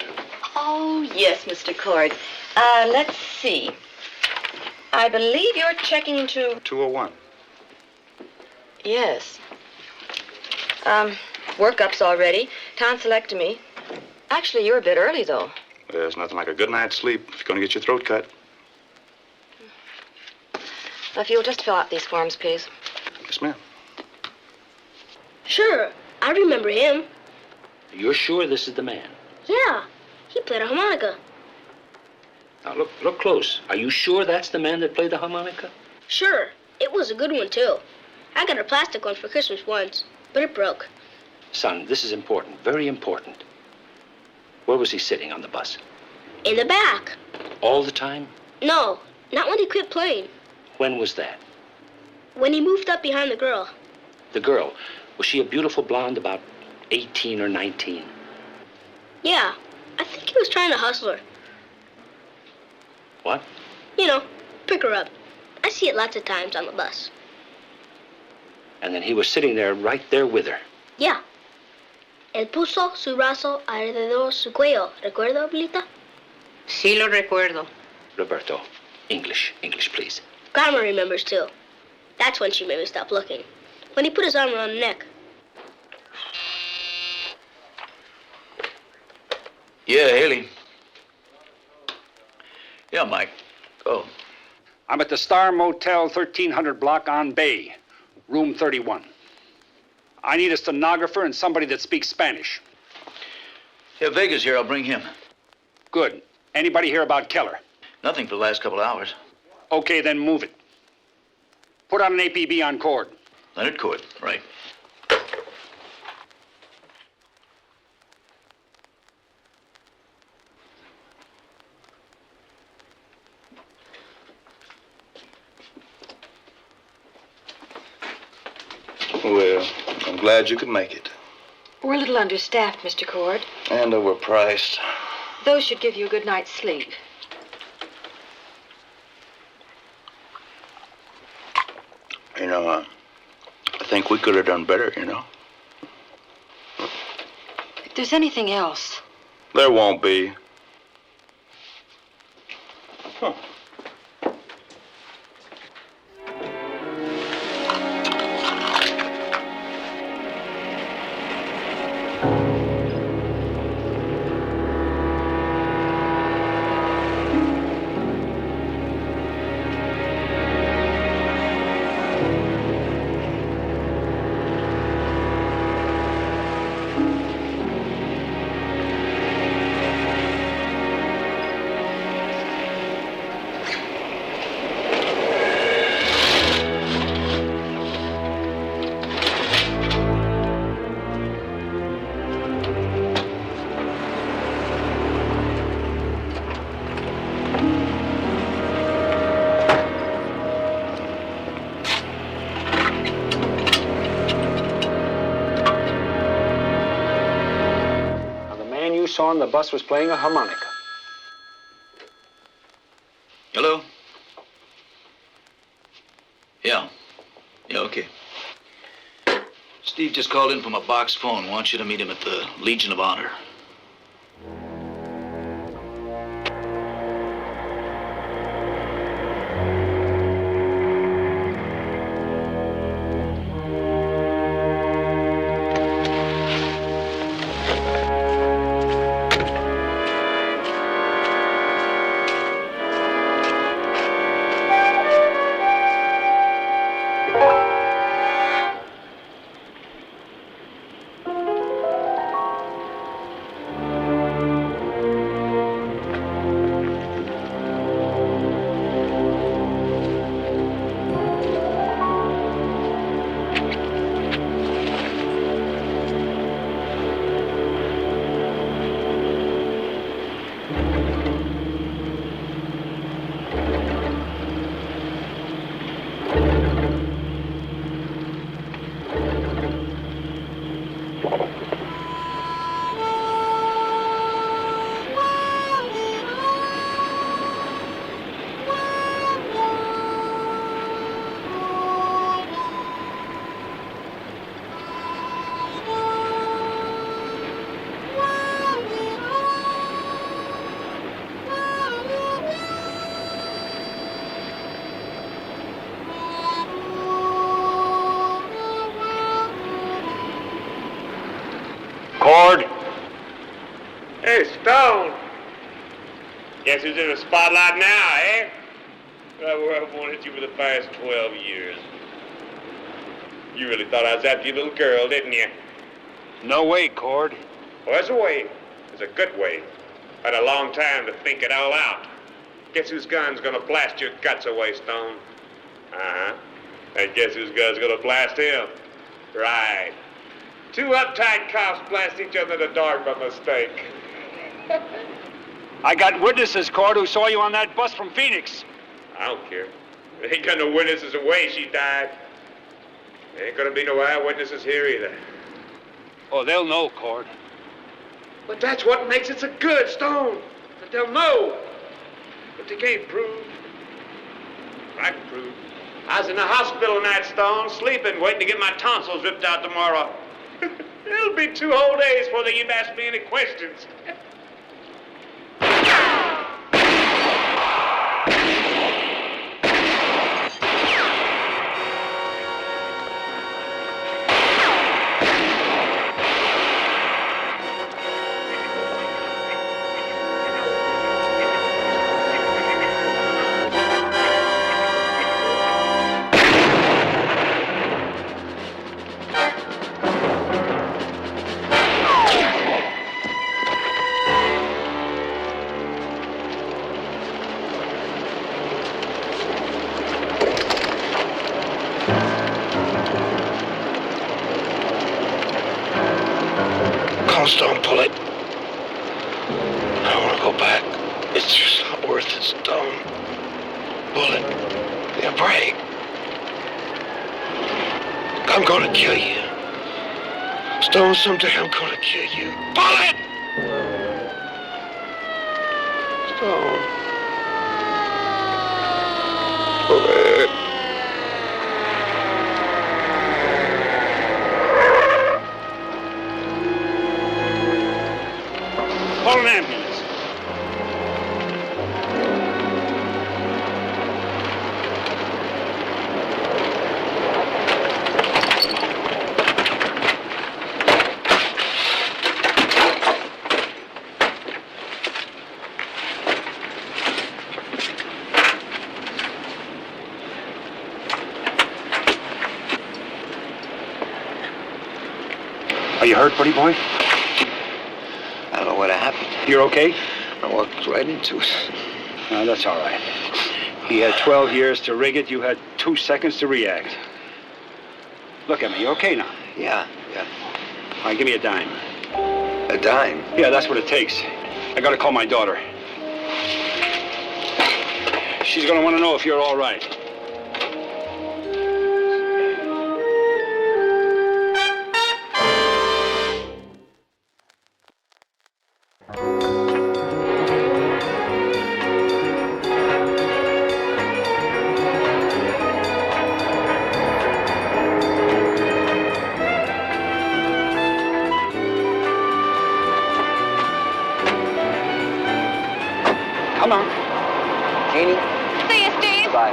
[SPEAKER 19] Oh, yes, Mr. Cord. Let's see. I believe you're checking to...
[SPEAKER 18] 201.
[SPEAKER 19] Yes. Workups already. Tonsillectomy. Actually, you're a bit early, though.
[SPEAKER 18] There's nothing like a good night's sleep if you're going to get your throat cut.
[SPEAKER 19] If you'll just fill out these forms, please.
[SPEAKER 18] Yes, ma'am.
[SPEAKER 20] Sure, I remember him.
[SPEAKER 10] You're sure this is the man?
[SPEAKER 20] Yeah, he played a harmonica.
[SPEAKER 10] Now, look close. Are you sure that's the man that played the harmonica?
[SPEAKER 20] Sure, it was a good one, too. I got a plastic one for Christmas once, but it broke.
[SPEAKER 10] Son, this is important, very important. Where was he sitting on the bus?
[SPEAKER 20] In the back.
[SPEAKER 10] All the time?
[SPEAKER 20] No, not when he quit playing.
[SPEAKER 10] When was that?
[SPEAKER 20] When he moved up behind the girl.
[SPEAKER 10] The girl, was she a beautiful blonde about 18 or 19?
[SPEAKER 20] Yeah, I think he was trying to hustle her.
[SPEAKER 10] What?
[SPEAKER 20] You know, pick her up. I see it lots of times on the bus.
[SPEAKER 10] And then he was sitting there, right there with her.
[SPEAKER 20] Yeah. Él puso su brazo alrededor su cuello. ¿Recuerda, abuelita?
[SPEAKER 17] Sí, lo recuerdo.
[SPEAKER 10] Roberto, English, please.
[SPEAKER 20] Grandma remembers, too. That's when she made me stop looking. When he put his arm around her neck.
[SPEAKER 11] Yeah, Haley. Yeah, Mike. Go.
[SPEAKER 10] I'm at the Star Motel 1300 block on Bay, room 31. I need a stenographer and somebody that speaks Spanish.
[SPEAKER 11] Yeah, Vega's here. I'll bring him.
[SPEAKER 10] Good. Anybody hear about Keller?
[SPEAKER 11] Nothing for the last couple hours.
[SPEAKER 10] Okay, then move it. Put on an APB on Cord.
[SPEAKER 11] Leonard Cord, right.
[SPEAKER 15] Well, I'm glad you could make it.
[SPEAKER 3] We're a little understaffed, Mr. Cord.
[SPEAKER 15] And overpriced.
[SPEAKER 3] Those should give you a good night's sleep.
[SPEAKER 15] You know, I think we could have done better, you know.
[SPEAKER 3] If there's anything else.
[SPEAKER 15] There won't be.
[SPEAKER 10] Saw on the bus was playing a harmonica.
[SPEAKER 11] Hello? Yeah. Yeah, okay. Steve just called in from a box phone. Wants you to meet him at the Legion of Honor.
[SPEAKER 21] who's in the spotlight now, eh? I've wanted you for the past 12 years. You really thought I was after your little girl, didn't you?
[SPEAKER 10] No way, Cord.
[SPEAKER 21] Well, there's a way. There's a good way. Had a long time to think it all out. Guess whose gun's gonna blast your guts away, Stone? Uh-huh. And guess whose gun's gonna blast him? Right. Two uptight cops blast each other in the dark by mistake.
[SPEAKER 10] I got witnesses, Cord, who saw you on that bus from Phoenix.
[SPEAKER 21] I don't care. There ain't got no witnesses the way she died. There ain't gonna be no eyewitnesses here either.
[SPEAKER 10] Oh, they'll know, Cord.
[SPEAKER 21] But that's what makes it so good, Stone. That they'll know. But they can't prove. I can prove. I was in the hospital that night, Stone, sleeping, waiting to get my tonsils ripped out tomorrow. It'll be 2 whole days before they even ask me any questions.
[SPEAKER 16] Stone, pull it. I don't want to go back. It's just not worth it, Stone. Pull it. Yeah, break. I'm gonna kill you. Stone, someday I'm gonna kill you. Pull it! Stone. Pull it.
[SPEAKER 10] Call an ambulance. Are you hurt, buddy boy?
[SPEAKER 16] I don't know what happened.
[SPEAKER 10] You're okay?
[SPEAKER 16] I walked right into it.
[SPEAKER 10] No, that's all right. He had 12 years to rig it. You had 2 seconds to react. Look at me. You okay now?
[SPEAKER 16] Yeah.
[SPEAKER 10] All right, give me a dime.
[SPEAKER 16] A dime?
[SPEAKER 10] Yeah, that's what it takes. I gotta call my daughter. She's gonna want to know if you're all right. Come on.
[SPEAKER 3] Jeannie? See you, Steve.
[SPEAKER 16] Bye.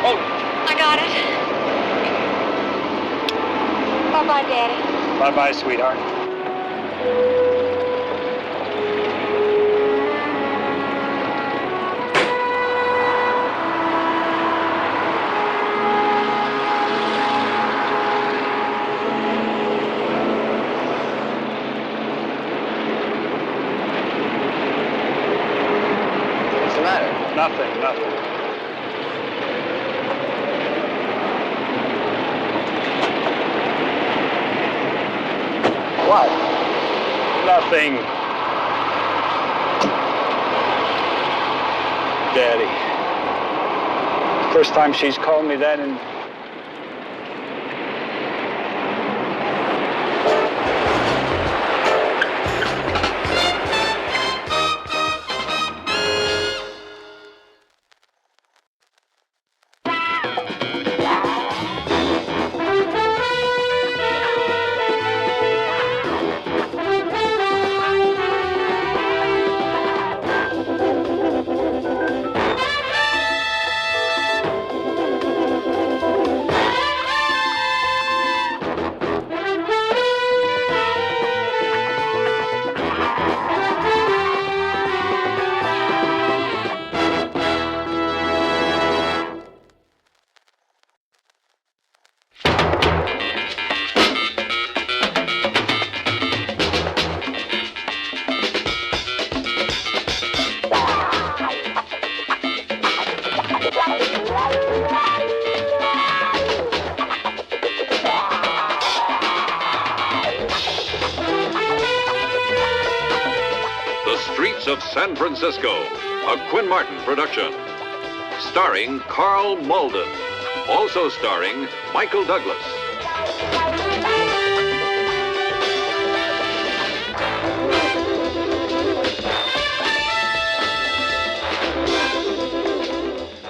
[SPEAKER 10] Oh.
[SPEAKER 3] I got it. Bye-bye, Daddy.
[SPEAKER 10] Bye-bye, sweetheart.
[SPEAKER 16] What's the matter?
[SPEAKER 10] Nothing.
[SPEAKER 16] What?
[SPEAKER 10] Nothing. Daddy. First time she's called me that in...
[SPEAKER 1] of San Francisco, a Quinn Martin production. Starring Carl Malden. Also starring Michael Douglas.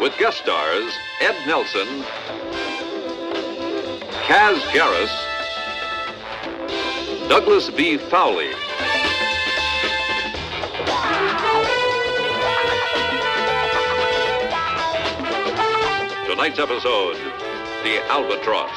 [SPEAKER 1] With guest stars Ed Nelson, Kaz Jarris, Douglas B. Fowley. Tonight's episode, The Albatross.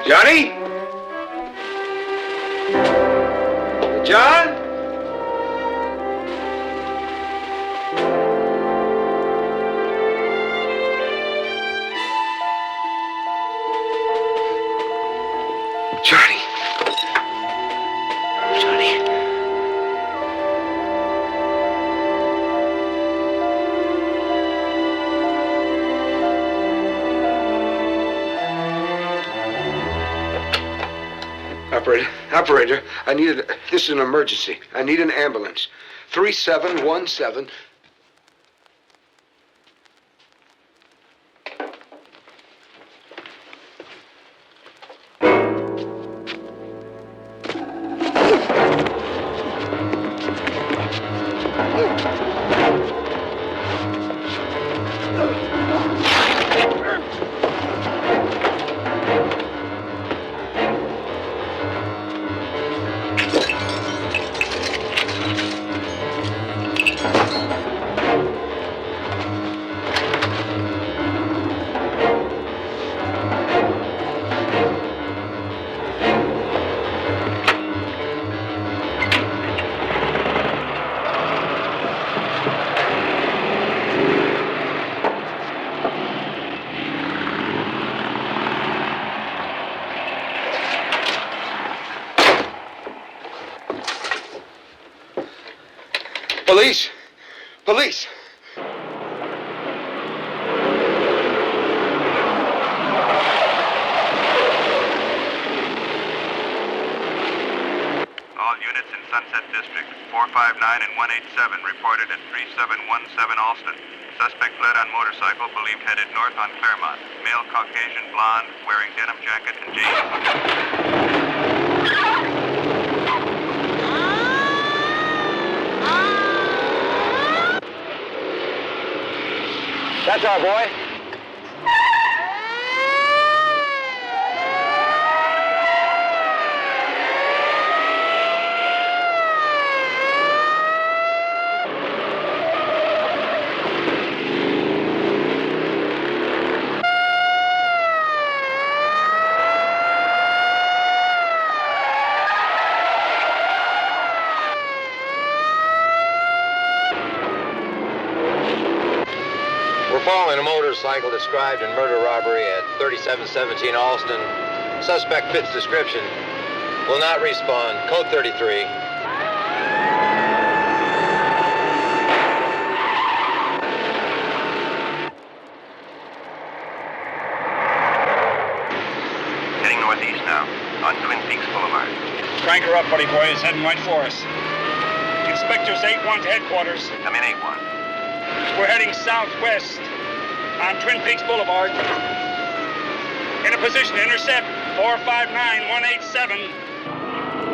[SPEAKER 16] Johnny? John? Johnny. Johnny. Operator, this is an emergency. I need an ambulance. 3717. Police! Police!
[SPEAKER 22] All units in Sunset District, 459 and 187 reported at 3717 Alston. Suspect fled on motorcycle, believed headed north on Claremont. Male Caucasian blonde, wearing denim jacket and jeans.
[SPEAKER 16] That's our boy.
[SPEAKER 6] Following a motorcycle described in murder robbery at 3717 Alston. Suspect fits description. Will not respond. Code 33.
[SPEAKER 22] Heading northeast now, on Twin Peaks Boulevard.
[SPEAKER 10] Crank her up, buddy boy. He's heading right for us. Inspectors 8-1 to headquarters.
[SPEAKER 22] I'm in 8-1.
[SPEAKER 10] We're heading southwest on Twin Peaks Boulevard. In a position to intercept. 459-187.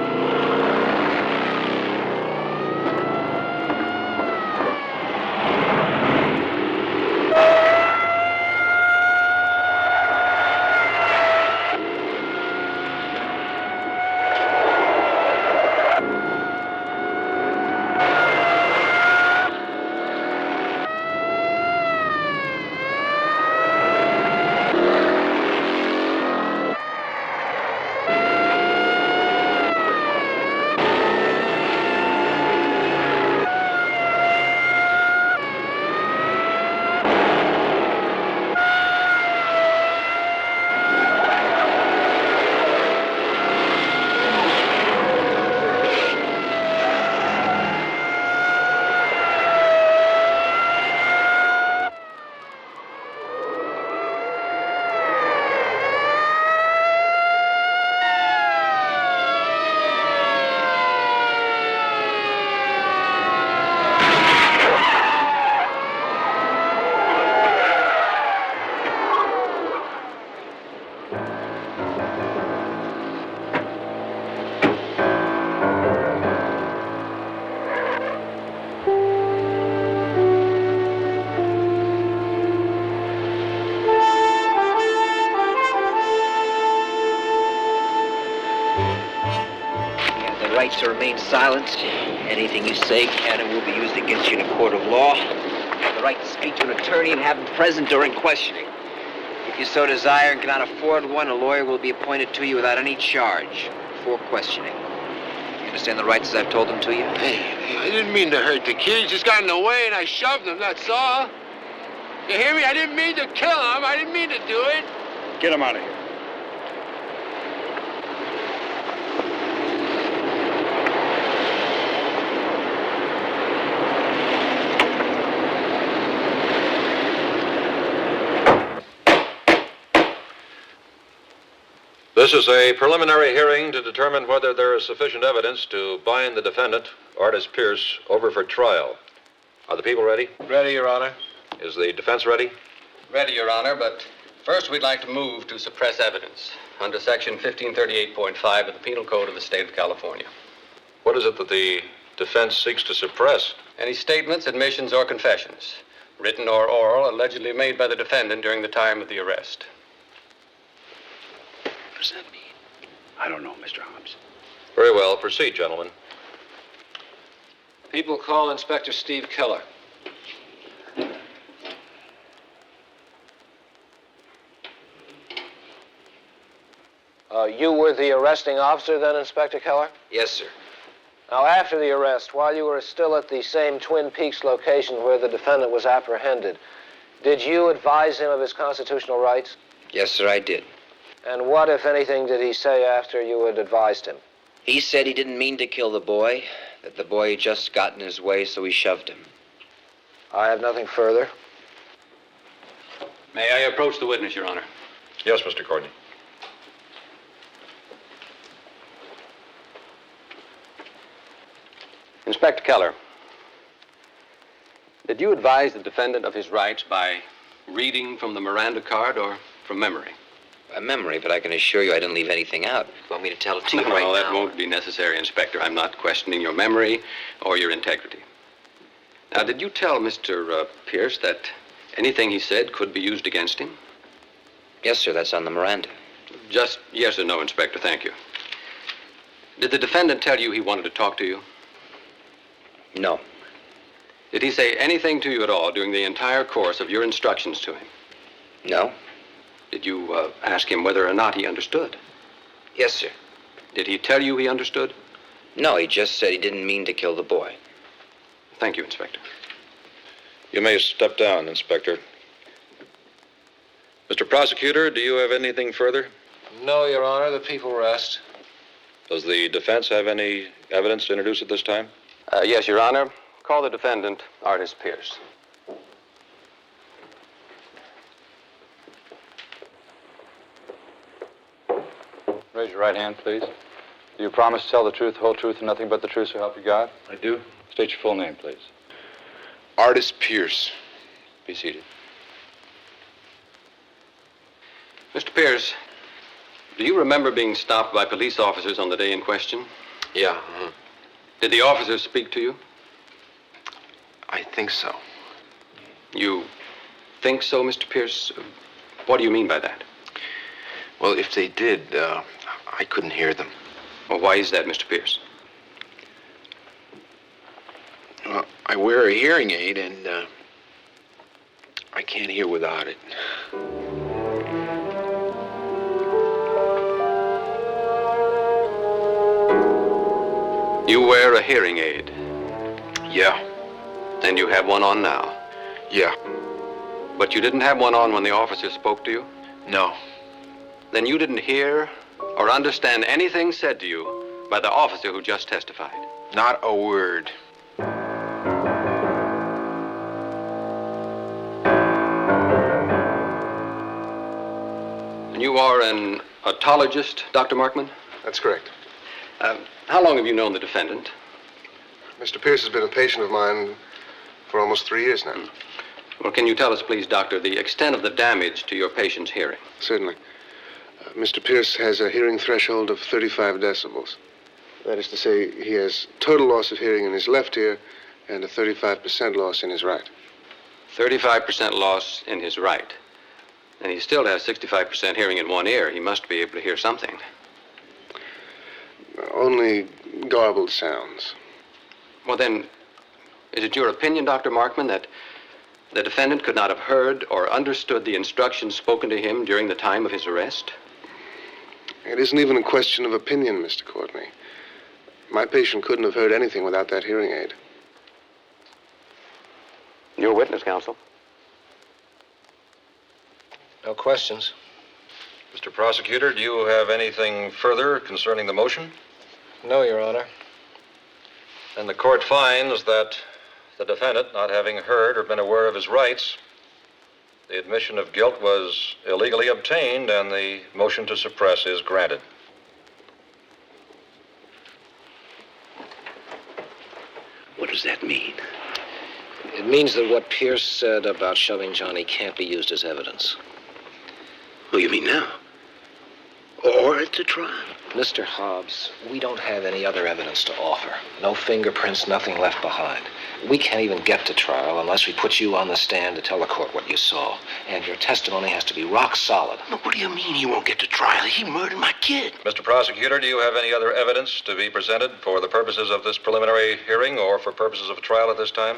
[SPEAKER 6] Rights to remain silent. Anything you say can and will be used against you in a court of law. The right to speak to an attorney and have him present during questioning. If you so desire and cannot afford one, a lawyer will be appointed to you without any charge before questioning. You understand the rights as I've told them to you?
[SPEAKER 16] Hey, I didn't mean to hurt the kid. He just got in the way and I shoved him, that's all. You hear me? I didn't mean to kill him. I didn't mean to do it.
[SPEAKER 10] Get him out of here.
[SPEAKER 1] This is a preliminary hearing to determine whether there is sufficient evidence to bind the defendant, Artis Pierce, over for trial. Are the people ready?
[SPEAKER 5] Ready, Your Honor.
[SPEAKER 1] Is the defense ready?
[SPEAKER 4] Ready, Your Honor, but first we'd like to move to suppress evidence under Section 1538.5 of the Penal Code of the State of California.
[SPEAKER 1] What is it that the defense seeks to suppress?
[SPEAKER 4] Any statements, admissions, or confessions, written or oral, allegedly made by the defendant during the time of the arrest.
[SPEAKER 10] What does that mean? I don't know, Mr. Hobbs.
[SPEAKER 1] Very well. Proceed, gentlemen.
[SPEAKER 16] People call Inspector Steve Keller.
[SPEAKER 5] You were the arresting officer then, Inspector Keller?
[SPEAKER 6] Yes, sir.
[SPEAKER 5] Now, after the arrest, while you were still at the same Twin Peaks location where the defendant was apprehended, did you advise him of his constitutional rights?
[SPEAKER 6] Yes, sir, I did.
[SPEAKER 5] And what, if anything, did he say after you had advised him?
[SPEAKER 6] He said he didn't mean to kill the boy, that the boy had just got in his way, so he shoved him.
[SPEAKER 5] I have nothing further.
[SPEAKER 4] May I approach the witness, Your Honor?
[SPEAKER 1] Yes, Mr. Courtney.
[SPEAKER 4] Inspector Keller, did you advise the defendant of his rights by reading from the Miranda card or from memory?
[SPEAKER 6] By memory, but I can assure you I didn't leave anything out. You want me to tell it to you
[SPEAKER 4] No,
[SPEAKER 6] right now?
[SPEAKER 4] that won't be necessary, Inspector. I'm not questioning your memory or your integrity. Now, did you tell Mr. Pierce that anything he said could be used against him?
[SPEAKER 6] Yes, sir, that's on the Miranda.
[SPEAKER 4] Just yes or no, Inspector, thank you. Did the defendant tell you he wanted to talk to you?
[SPEAKER 6] No.
[SPEAKER 4] Did he say anything to you at all during the entire course of your instructions to him?
[SPEAKER 6] No.
[SPEAKER 4] Did you ask him whether or not he understood?
[SPEAKER 6] Yes, sir.
[SPEAKER 4] Did he tell you he understood?
[SPEAKER 6] No, he just said he didn't mean to kill the boy.
[SPEAKER 4] Thank you, Inspector.
[SPEAKER 1] You may step down, Inspector. Mr. Prosecutor, do you have anything further?
[SPEAKER 5] No, Your Honor. The people rest.
[SPEAKER 1] Does the defense have any evidence to introduce at this time?
[SPEAKER 4] Yes, Your Honor. Call the defendant, Artis Pierce.
[SPEAKER 7] Raise your right hand, please. Do you promise to tell the truth, the whole truth, and nothing but the truth, so help you God?
[SPEAKER 9] I do.
[SPEAKER 7] State your full name, please.
[SPEAKER 5] Artis Pierce.
[SPEAKER 7] Be seated.
[SPEAKER 4] Mr. Pierce, Do you remember being stopped by police officers on the day in question?
[SPEAKER 5] Yeah.
[SPEAKER 4] Did the officers speak to you?
[SPEAKER 5] I think so.
[SPEAKER 4] You think so, Mr. Pierce? What do you mean by that?
[SPEAKER 5] Well, if they did, I couldn't hear them.
[SPEAKER 4] Well, why is that, Mr. Pierce?
[SPEAKER 5] Well, I wear a hearing aid, and I can't hear without it.
[SPEAKER 4] You wear a hearing aid?
[SPEAKER 5] Yeah.
[SPEAKER 4] And you have one on now?
[SPEAKER 5] Yeah.
[SPEAKER 4] But you didn't have one on when the officer spoke to you?
[SPEAKER 5] No.
[SPEAKER 4] Then you didn't hear or understand anything said to you by the officer who just testified?
[SPEAKER 5] Not a word.
[SPEAKER 4] And you are an otologist, Dr. Markman?
[SPEAKER 8] That's correct.
[SPEAKER 4] How long have you known the defendant?
[SPEAKER 8] Mr. Pierce has been a patient of mine for almost 3 years now.
[SPEAKER 4] Well, can you tell us, please, Doctor, the extent of the damage to your patient's hearing?
[SPEAKER 8] Certainly. Mr. Pierce has a hearing threshold of 35 decibels. That is to say, he has total loss of hearing in his left ear and a 35% loss in his right.
[SPEAKER 4] 35% loss in his right. And he still has 65% hearing in one ear. He must be able to hear something.
[SPEAKER 8] Only garbled sounds.
[SPEAKER 4] Well, then, is it your opinion, Dr. Markman, that the defendant could not have heard or understood the instructions spoken to him during the time of his arrest?
[SPEAKER 8] It isn't even a question of opinion, Mr. Courtney. My patient couldn't have heard anything without that hearing aid.
[SPEAKER 4] Your witness, counsel.
[SPEAKER 1] No questions. Mr. Prosecutor, do you have anything further concerning the motion?
[SPEAKER 12] No, Your Honor.
[SPEAKER 1] And the court finds that the defendant, not having heard or been aware of his rights, the admission of guilt was illegally obtained and the motion to suppress is granted.
[SPEAKER 6] What does that mean?
[SPEAKER 12] It means that what Pierce said about shoving Johnny can't be used as evidence.
[SPEAKER 6] What do you mean now? Or at the trial?
[SPEAKER 12] Mr. Hobbs, we don't have any other evidence to offer. No fingerprints, nothing left behind. We can't even get to trial unless we put you on the stand to tell the court what you saw. And your testimony has to be rock solid.
[SPEAKER 6] But what do you mean he won't get to trial? He murdered my kid.
[SPEAKER 1] Mr. Prosecutor, do you have any other evidence to be presented for the purposes of this preliminary hearing or for purposes of a trial at this time?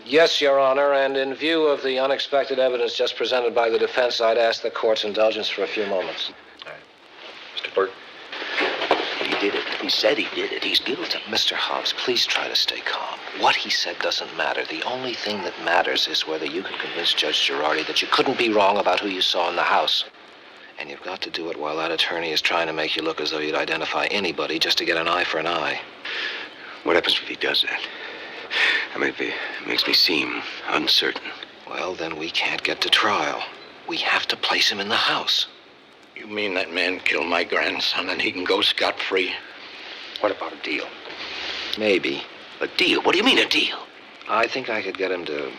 [SPEAKER 12] Yes, Your Honor, and in view of the unexpected evidence just presented by the defense, I'd ask the court's indulgence for a few moments.
[SPEAKER 1] Mr. Clerk.
[SPEAKER 6] He did it. He said he did it. He's guilty.
[SPEAKER 12] Mr. Hobbs, please try to stay calm. What he said doesn't matter. The only thing that matters is whether you can convince Judge Girardi that you couldn't be wrong about who you saw in the house. And you've got to do it while that attorney is trying to make you look as though you'd identify anybody just to get an eye for an eye.
[SPEAKER 6] What happens if he does that? I mean, if it makes me seem uncertain.
[SPEAKER 12] Well, then we can't get to trial. We have to place him in the house.
[SPEAKER 6] You mean that man killed my grandson and he can go scot-free? What about a deal?
[SPEAKER 12] Maybe.
[SPEAKER 6] A deal? What do you mean, a deal?
[SPEAKER 12] I think I could get him to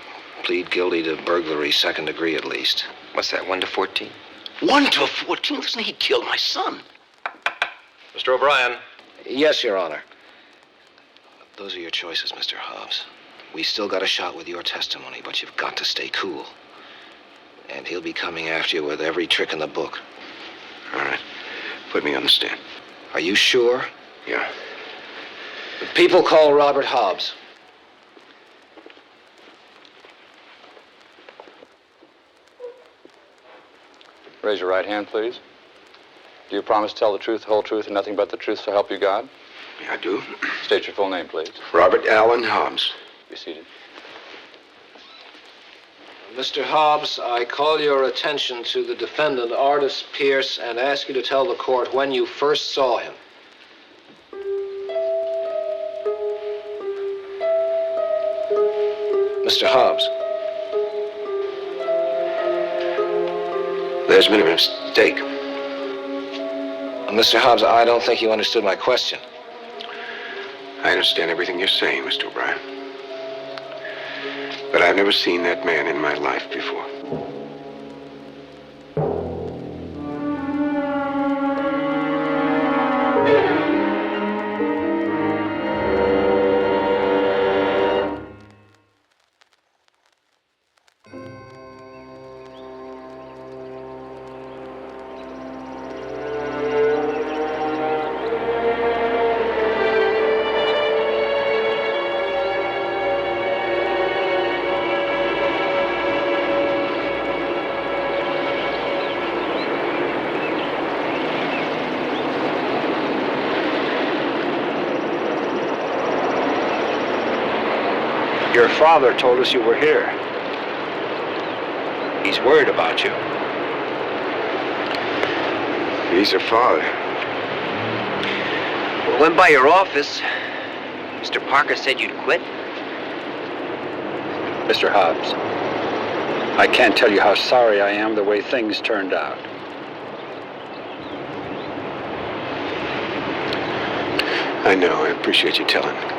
[SPEAKER 12] plead guilty to burglary, second degree at least.
[SPEAKER 6] What's that, 1 to 14? 1 to 14? Listen, he killed my son.
[SPEAKER 1] Mr. O'Brien.
[SPEAKER 12] Yes, Your Honor. Those are your choices, Mr. Hobbs. We still got a shot with your testimony, but you've got to stay cool. And he'll be coming after you with every trick in the book.
[SPEAKER 6] All right. Put me on the stand.
[SPEAKER 12] Are you sure?
[SPEAKER 6] Yeah.
[SPEAKER 12] The people call Robert Hobbs.
[SPEAKER 7] Raise your right hand, please. Do you promise to tell the truth, the whole truth, and nothing but the truth, so help you God?
[SPEAKER 6] Yeah, I do.
[SPEAKER 7] State your full name, please.
[SPEAKER 6] Robert Allen Hobbs.
[SPEAKER 7] Be seated.
[SPEAKER 12] Mr. Hobbs, I call your attention to the defendant, Artis Pierce, and ask you to tell the court when you first saw him. Mr. Hobbs.
[SPEAKER 6] There's been a mistake.
[SPEAKER 12] Mr. Hobbs, I don't think you understood my question.
[SPEAKER 6] I understand everything you're saying, Mr. O'Brien. But I've never seen that man in my life before.
[SPEAKER 13] Your father told us you were here. He's worried about you.
[SPEAKER 8] He's her father.
[SPEAKER 6] We went by your office. Mr. Parker said you'd quit.
[SPEAKER 13] Mr. Hobbs, I can't tell you how sorry I am the way things turned out.
[SPEAKER 8] I know. I appreciate you telling me.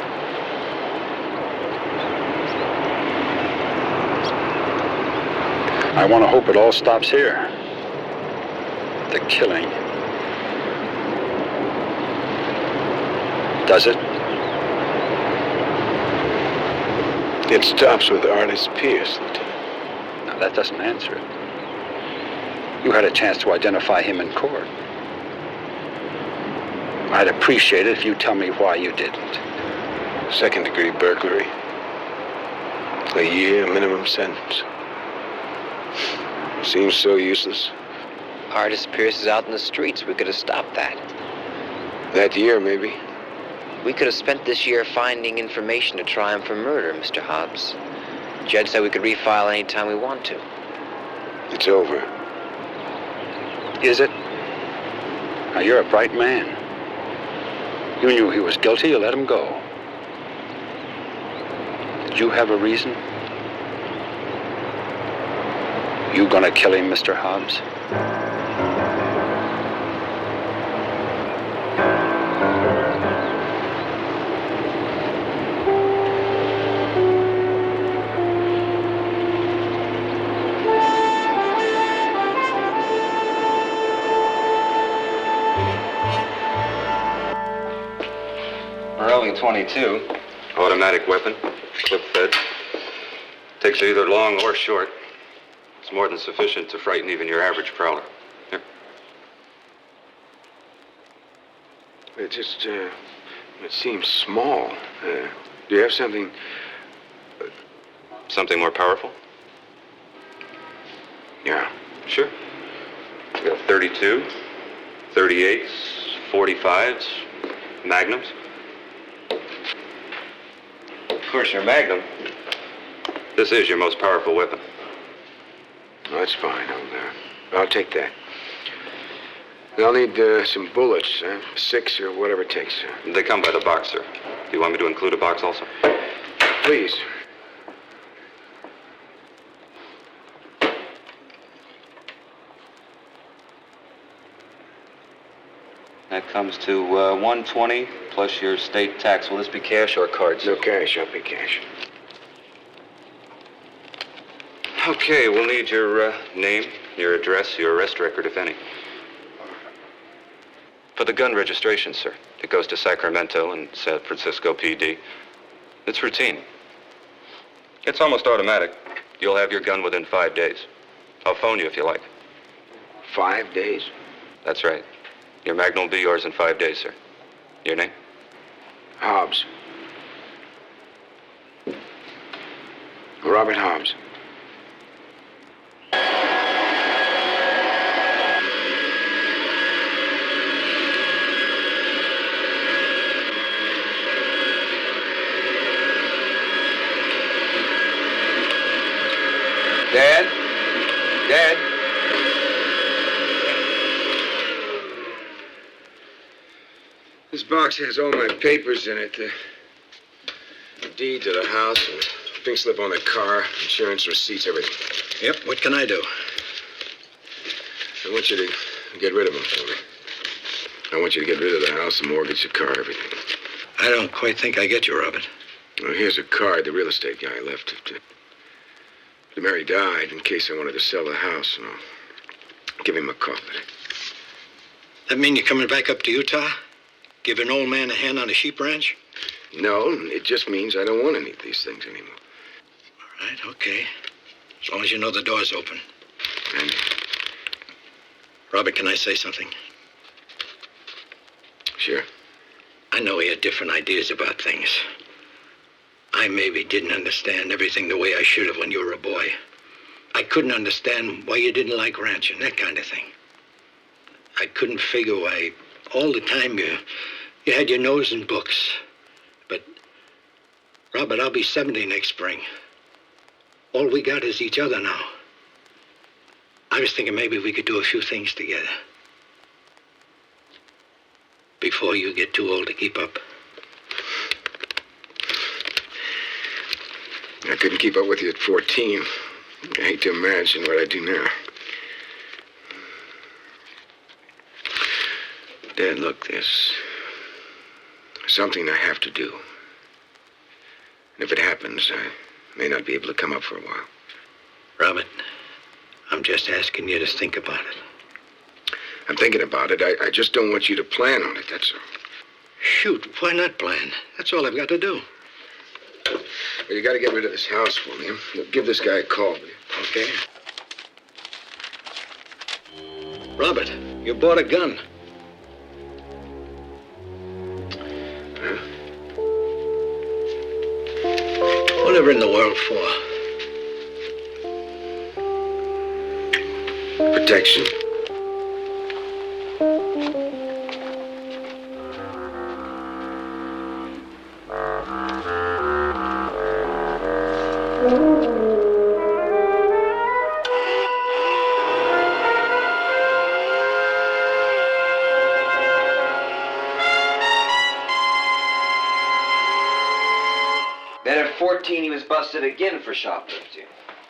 [SPEAKER 13] I want to hope it all stops here. The killing. Does it?
[SPEAKER 8] It stops with Artis Pierce, Lieutenant.
[SPEAKER 13] Now, that doesn't answer it. You had a chance to identify him in court. I'd appreciate it if you tell me why you didn't.
[SPEAKER 8] Second-degree burglary. A year minimum sentence. Seems so useless.
[SPEAKER 6] Artis Pierce is out in the streets. We could have stopped that.
[SPEAKER 8] That year, maybe.
[SPEAKER 6] We could have spent this year finding information to try him for murder, Mr. Hobbs. Judge said we could refile any time we want to.
[SPEAKER 8] It's over.
[SPEAKER 13] Is it? Now, you're a bright man. You knew he was guilty, you let him go. Did you have a reason? You gonna kill him, Mr. Hobbs?
[SPEAKER 4] Morelli 22. Automatic weapon, clip fed. Takes you either long or short. It's more than sufficient to frighten even your average prowler. Here.
[SPEAKER 8] It just, it seems small. Do you have something?
[SPEAKER 4] Something more powerful?
[SPEAKER 8] Yeah.
[SPEAKER 4] Sure. We got 32, 38s, 45s, Magnums. Of course, your Magnum. This is your most powerful weapon.
[SPEAKER 8] Oh, that's fine. I'll take that. I'll need some bullets, 6 or whatever it takes.
[SPEAKER 4] They come by the box, sir. Do you want me to include a box also?
[SPEAKER 8] Please.
[SPEAKER 4] That comes to 120 plus your state tax. Will this be cash or cards?
[SPEAKER 8] No cash. I'll pay cash.
[SPEAKER 4] Okay, we'll need your name, your address, your arrest record, if any. For the gun registration, sir. It goes to Sacramento and San Francisco PD. It's routine. It's almost automatic. You'll have your gun within 5 days. I'll phone you if you like.
[SPEAKER 8] 5 days?
[SPEAKER 4] That's right. Your Magnum will be yours in 5 days, sir. Your name?
[SPEAKER 8] Hobbs. Robert Hobbs.
[SPEAKER 5] Dad? Dad?
[SPEAKER 8] This box has all my papers in it. The deed to the house, and pink slip on the car, insurance receipts, everything.
[SPEAKER 13] Yep, what can I do?
[SPEAKER 8] I want you to get rid of them for me. I want you to get rid of the house, the mortgage, the car, everything.
[SPEAKER 13] I don't quite think I get you, Robert.
[SPEAKER 8] Well, here's a card the real estate guy left. If Mary died, in case I wanted to sell the house, and I'll give him a call.
[SPEAKER 13] That mean you're coming back up to Utah? Give an old man a hand on a sheep ranch?
[SPEAKER 8] No, it just means I don't want any of these things anymore.
[SPEAKER 13] All right, okay. As long as you know the door's open.
[SPEAKER 8] And
[SPEAKER 13] Robert, can I say something?
[SPEAKER 8] Sure.
[SPEAKER 13] I know he had different ideas about things. I maybe didn't understand everything the way I should have when you were a boy. I couldn't understand why you didn't like ranching, that kind of thing. I couldn't figure why all the time you had your nose in books. But, Robert, I'll be 70 next spring. All we got is each other now. I was thinking maybe we could do a few things together. Before you get too old to keep up.
[SPEAKER 5] I couldn't keep up with you at 14. I hate to imagine what I do now. Dad, look, there's something I have to do. And if it happens, I may not be able to come up for a while.
[SPEAKER 13] Robert, I'm just asking you to think about it.
[SPEAKER 5] I'm thinking about it. I just don't want you to plan on it, that's all.
[SPEAKER 13] Shoot, why not plan? That's all I've got to do.
[SPEAKER 5] Well, you got to get rid of this house for me. Give this guy a call, will you?
[SPEAKER 13] Okay. Robert, you bought a gun.
[SPEAKER 5] Huh?
[SPEAKER 13] Whatever in the world for?
[SPEAKER 5] Protection.
[SPEAKER 6] Then at 14, he was busted again for shoplifting.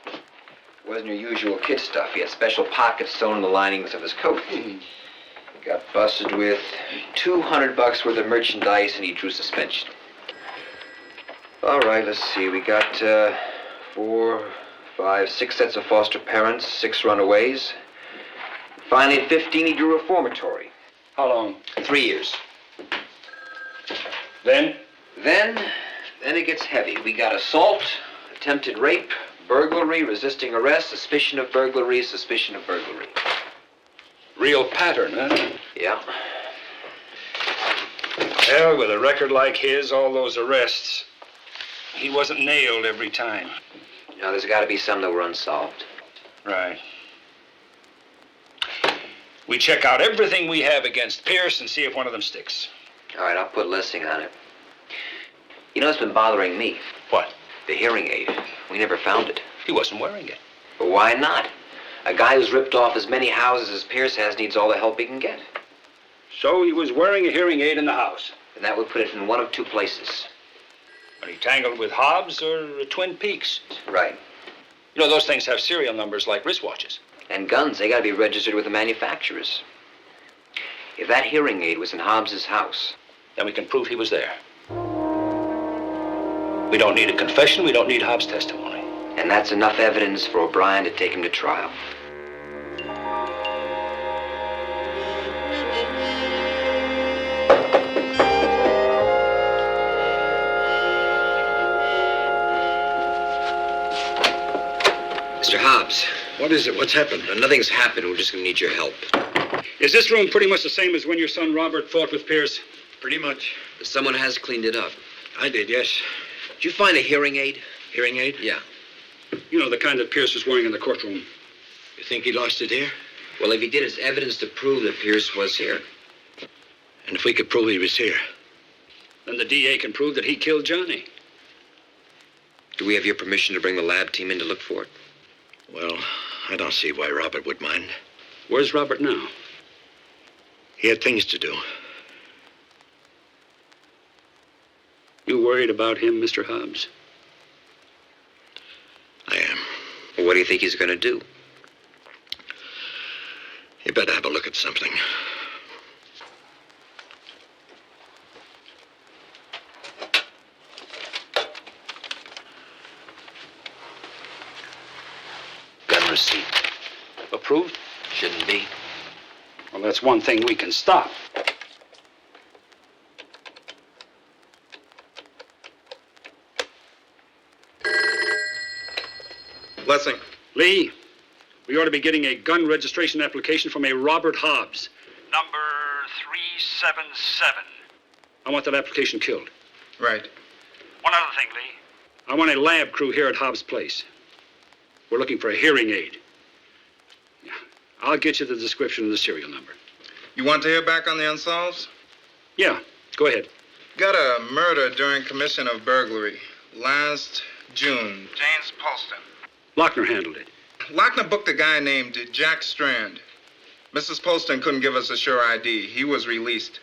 [SPEAKER 6] It wasn't your usual kid stuff. He had special pockets sewn in the linings of his coat. Got busted with $200 worth of merchandise, and he drew suspension. All right, let's see. We got 4, 5, 6 sets of foster parents, 6 runaways. Finally, at 15, he drew reformatory.
[SPEAKER 10] How long?
[SPEAKER 6] 3 years.
[SPEAKER 10] Then?
[SPEAKER 6] Then it gets heavy. We got assault, attempted rape, burglary, resisting arrest, suspicion of burglary, suspicion of burglary.
[SPEAKER 10] Real pattern, huh?
[SPEAKER 6] Yeah.
[SPEAKER 10] Well, with a record like his, all those arrests, he wasn't nailed every time.
[SPEAKER 6] Now, there's got to be some that were unsolved.
[SPEAKER 10] Right. We check out everything we have against Pierce and see if one of them sticks.
[SPEAKER 6] All right, I'll put Lessing on it. You know what's been bothering me?
[SPEAKER 10] What?
[SPEAKER 6] The hearing aid. We never found it.
[SPEAKER 10] He wasn't wearing it.
[SPEAKER 6] But why not? A guy who's ripped off as many houses as Pierce has needs all the help he can get.
[SPEAKER 10] So he was wearing a hearing aid in the house.
[SPEAKER 6] And that would put it in one of 2 places.
[SPEAKER 10] Are he tangled with Hobbs or Twin Peaks?
[SPEAKER 6] Right.
[SPEAKER 10] You know, those things have serial numbers like wristwatches.
[SPEAKER 6] And guns, they got to be registered with the manufacturers. If that hearing aid was in Hobbs's house,
[SPEAKER 10] then we can prove he was there. We don't need a confession. We don't need Hobbs' testimony.
[SPEAKER 6] And that's enough evidence for O'Brien to take him to trial. Mr. Hobbs.
[SPEAKER 13] What is it? What's happened?
[SPEAKER 6] Nothing's happened. We're just going to need your help.
[SPEAKER 10] Is this room pretty much the same as when your son Robert fought with Pierce?
[SPEAKER 13] Pretty much.
[SPEAKER 6] Someone has cleaned it up.
[SPEAKER 13] I did, yes.
[SPEAKER 6] Did you find a hearing aid?
[SPEAKER 13] Hearing aid?
[SPEAKER 6] Yeah.
[SPEAKER 10] You know, the kind that Pierce was wearing in the courtroom.
[SPEAKER 13] You think he lost it here?
[SPEAKER 6] Well, if he did, it's evidence to prove that Pierce was here.
[SPEAKER 13] And if we could prove he was here?
[SPEAKER 10] Then the DA can prove that he killed Johnny.
[SPEAKER 6] Do we have your permission to bring the lab team in to look for it?
[SPEAKER 13] Well, I don't see why Robert would mind.
[SPEAKER 10] Where's Robert now?
[SPEAKER 13] He had things to do.
[SPEAKER 10] You worried about him, Mr. Hobbs?
[SPEAKER 13] I am.
[SPEAKER 6] Well, what do you think he's going to do?
[SPEAKER 13] You better have a look at something.
[SPEAKER 6] Gun receipt.
[SPEAKER 10] Approved?
[SPEAKER 6] Shouldn't be.
[SPEAKER 10] Well, that's one thing we can stop.
[SPEAKER 2] Lessing.
[SPEAKER 10] Lee, we ought to be getting a gun registration application from a Robert Hobbs. Number 377. I want that application killed.
[SPEAKER 2] Right.
[SPEAKER 10] One other thing, Lee. I want a lab crew here at Hobbs' place. We're looking for a hearing aid. Yeah. I'll get you the description and the serial number.
[SPEAKER 2] You want to hear back on the unsolved?
[SPEAKER 10] Yeah, go ahead.
[SPEAKER 2] Got a murder during commission of burglary. Last June. James Polston.
[SPEAKER 10] Lochner handled it.
[SPEAKER 2] Lochner booked a guy named Jack Strand. Mrs. Polston couldn't give us a sure ID. He was released.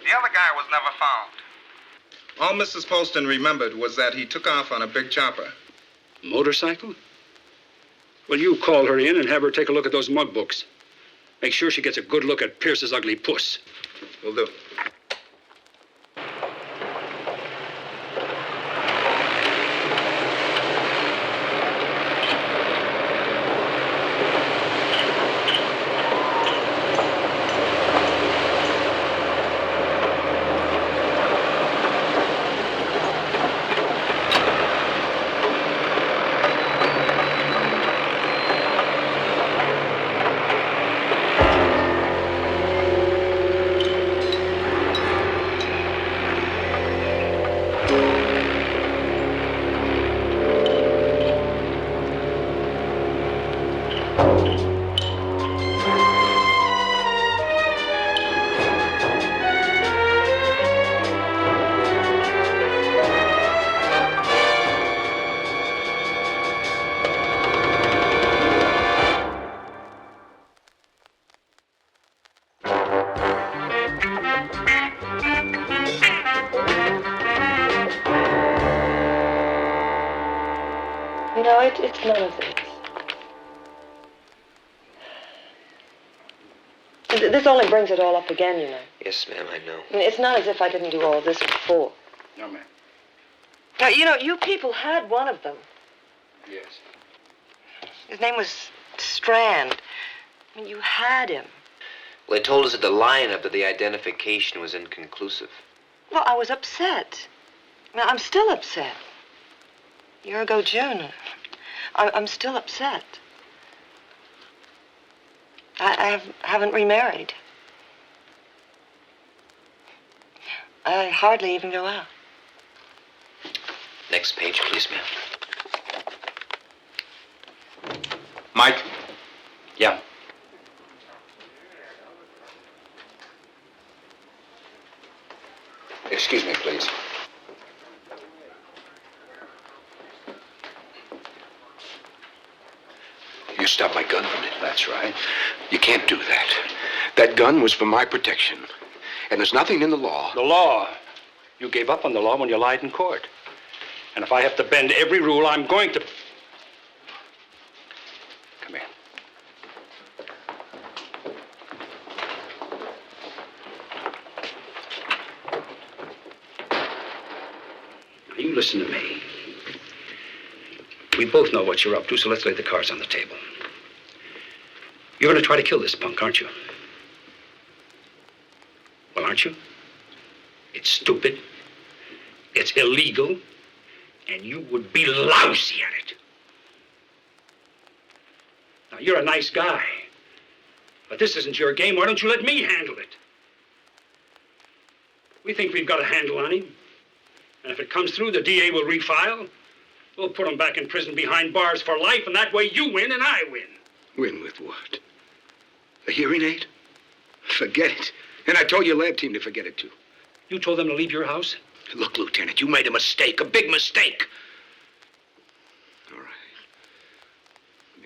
[SPEAKER 14] The other guy was never found.
[SPEAKER 2] All Mrs. Polston remembered was that he took off on a big chopper.
[SPEAKER 10] Motorcycle? Well, you call her in and have her take a look at those mug books. Make sure she gets a good look at Pierce's ugly puss.
[SPEAKER 2] Will do.
[SPEAKER 3] No, it's none of this. This only brings it all up again, you know.
[SPEAKER 12] Yes, ma'am, I know.
[SPEAKER 3] I mean, it's not as if I didn't do all this before.
[SPEAKER 10] No, ma'am.
[SPEAKER 3] Now, you know, you people had one of them.
[SPEAKER 10] Yes.
[SPEAKER 3] His name was Strand. I mean, you had him.
[SPEAKER 12] Well, they told us at the lineup that the identification was inconclusive.
[SPEAKER 3] Well, I was upset. I mean, I'm still upset. A year ago, June, I'm still upset. I haven't remarried. I hardly even go out.
[SPEAKER 12] Next page, please, ma'am.
[SPEAKER 10] Mike? Yeah.
[SPEAKER 5] Excuse me, please. You stopped my gun from it.
[SPEAKER 19] That's right. You can't do that. That gun was for my protection. And there's nothing in the law.
[SPEAKER 10] The law? You gave up on the law when you lied in court. And if I have to bend every rule, I'm going to. Come here. Now, you listen to me. We both know what you're up to, so let's lay the cards on the table. You're going to try to kill this punk, aren't you? Well, aren't you? It's stupid. It's illegal. And you would be lousy at it. Now, you're a nice guy. But this isn't your game. Why don't you let me handle it? We think we've got a handle on him. And if it comes through, the DA will refile. We'll put him back in prison behind bars for life, and that way you win and I win.
[SPEAKER 19] Win with what? A hearing aid? Forget it. And I told your lab team to forget it, too.
[SPEAKER 10] You told them to leave your house?
[SPEAKER 19] Look, Lieutenant, you made a mistake, a big mistake. All right.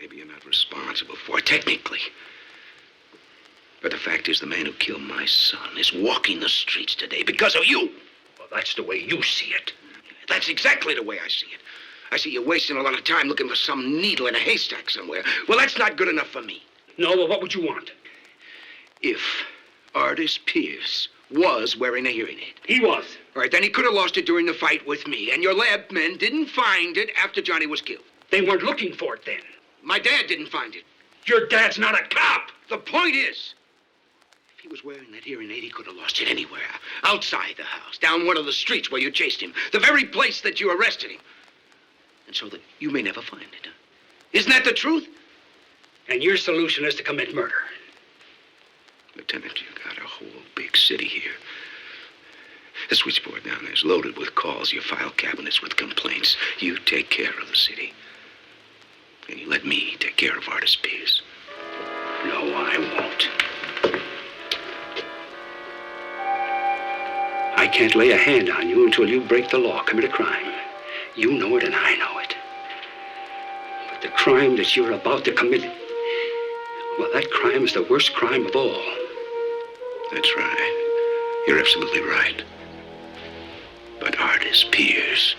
[SPEAKER 19] Maybe you're not responsible for it, technically. But the fact is, the man who killed my son is walking the streets today because of you.
[SPEAKER 10] Well, that's the way you see it.
[SPEAKER 19] That's exactly the way I see it. I see you wasting a lot of time looking for some needle in a haystack somewhere. Well, that's not good enough for me.
[SPEAKER 10] No, well, what would you want?
[SPEAKER 19] If Artis Pierce was wearing a hearing aid.
[SPEAKER 10] He was.
[SPEAKER 19] All right, then he could have lost it during the fight with me, and your lab men didn't find it after Johnny was killed.
[SPEAKER 10] They weren't looking for it then.
[SPEAKER 19] My dad didn't find it.
[SPEAKER 10] Your dad's not a cop.
[SPEAKER 19] The point is, if he was wearing that hearing aid, he could have lost it anywhere. Outside the house, down one of the streets where you chased him. The very place that you arrested him. And so that you may never find it. Isn't that the truth?
[SPEAKER 10] And your solution is to commit murder.
[SPEAKER 19] Lieutenant, you got a whole big city here. The switchboard down there is loaded with calls. Your file cabinets with complaints. You take care of the city. And you let me take care of Artis Pierce.
[SPEAKER 10] No, I won't. I can't lay a hand on you until you break the law, commit a crime. You know it and I know it. But the crime that you're about to commit, well, that crime is the worst crime of all.
[SPEAKER 19] That's right. You're absolutely right. But Artis Pierce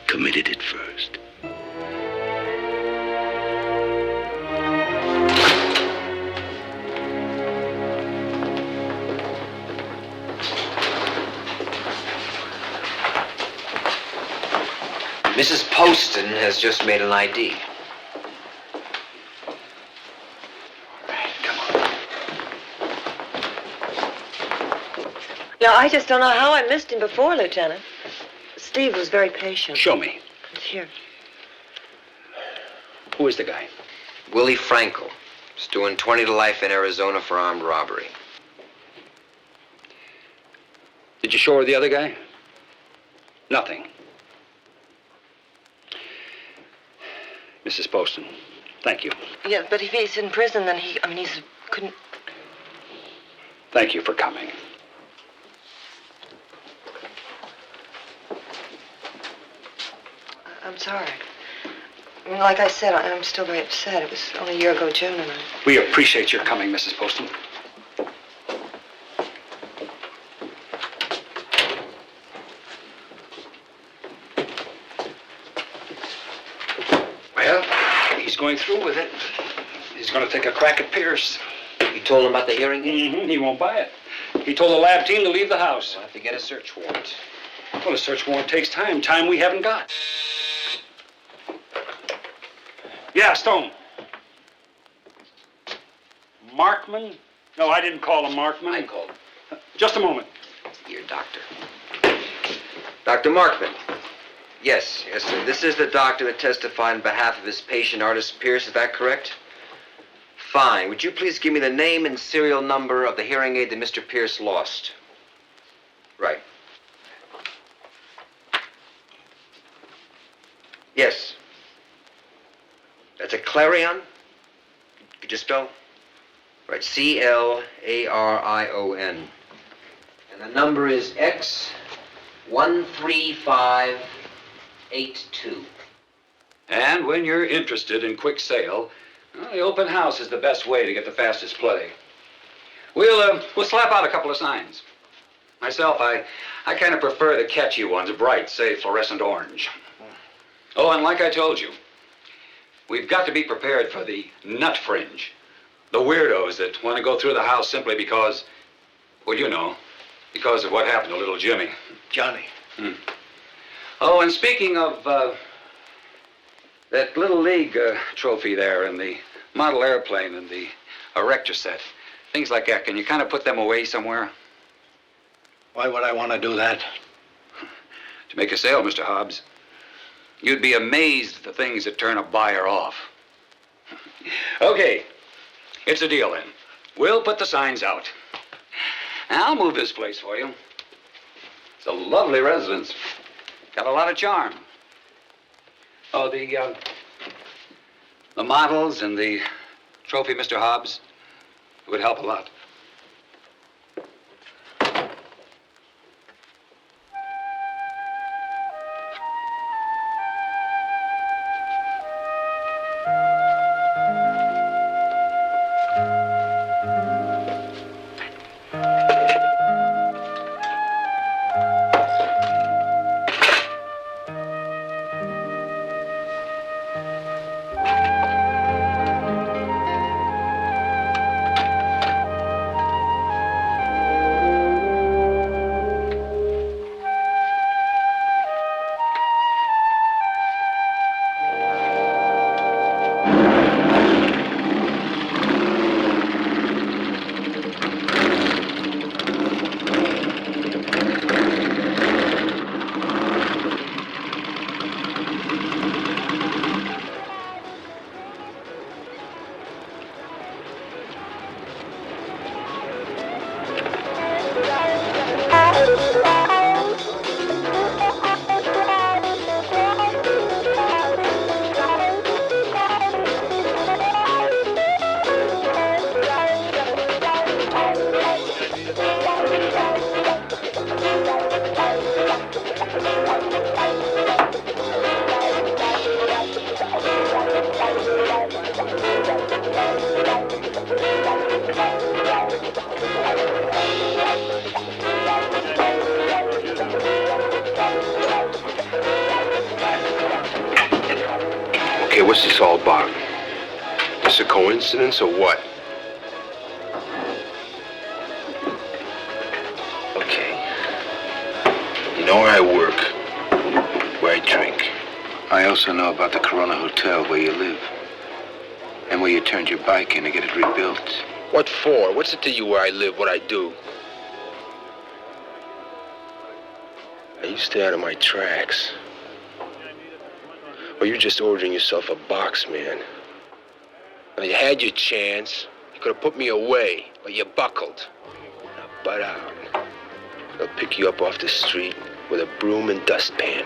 [SPEAKER 19] committed it first.
[SPEAKER 12] Mrs. Poston has just made an ID.
[SPEAKER 17] Yeah, I just don't know how I missed him before, Lieutenant. Steve was very patient.
[SPEAKER 10] Show me.
[SPEAKER 17] It's here.
[SPEAKER 10] Who is the guy?
[SPEAKER 12] Willie Frankel. He's doing 20 to life in Arizona for armed robbery.
[SPEAKER 10] Did you show her the other guy? Nothing. Mrs. Poston, thank you.
[SPEAKER 17] Yeah, but if he's in prison, then couldn't...
[SPEAKER 10] Thank you for coming.
[SPEAKER 17] I'm sorry. I mean, like I said, I'm still very upset. It was only a year ago, June, and I...
[SPEAKER 10] We appreciate your coming, Mrs. Poston. Well, he's going through with it. He's going to take a crack at Pierce.
[SPEAKER 12] You told him about the hearing?
[SPEAKER 10] Mm-hmm. He won't buy it. He told the lab team to leave the house.
[SPEAKER 12] We'll have to get a search warrant.
[SPEAKER 10] Well, a search warrant takes time we haven't got. Yeah, Stone. Markman? No, I didn't call him Markman.
[SPEAKER 12] I called him.
[SPEAKER 10] Just a moment.
[SPEAKER 12] Your doctor. Dr. Markman. Yes, sir. This is the doctor that testified on behalf of his patient, Artis Pierce. Is that correct? Fine. Would you please give me the name and serial number of the hearing aid that Mr. Pierce lost? Right. Yes. That's a Clarion? Could you spell? Right, Clarion. And the number is X13582.
[SPEAKER 10] And when you're interested in quick sale, well, the open house is the best way to get the fastest play. We'll slap out a couple of signs. Myself, I kind of prefer the catchy ones, bright, say fluorescent orange. Oh, and like I told you, we've got to be prepared for the nut fringe. The weirdos that want to go through the house simply because, well, you know, because of what happened to little Jimmy.
[SPEAKER 16] Johnny.
[SPEAKER 10] Oh, and speaking of that Little League trophy there and the model airplane and the erector set, things like that, can you kind of put them away somewhere?
[SPEAKER 16] Why would I want to do that?
[SPEAKER 10] To make a sale, Mr. Hobbs. You'd be amazed at the things that turn a buyer off. Okay, it's a deal then. We'll put the signs out. I'll move this place for you. It's a lovely residence. Got a lot of charm. Oh, the models and the trophy, Mr. Hobbs, it would help a lot.
[SPEAKER 19] Hey, what's this all about? Is this a coincidence or what? Okay. You know where I work, where I drink. I also know about the Corona Hotel where you live. And where you turned your bike in to get it rebuilt. What for? What's it to you where I live, what I do? Now, you stay out of my tracks. Or you're just ordering yourself a box, man. Now, you had your chance. You could have put me away, but you buckled. Now, butt out. They'll pick you up off the street with a broom and dustpan.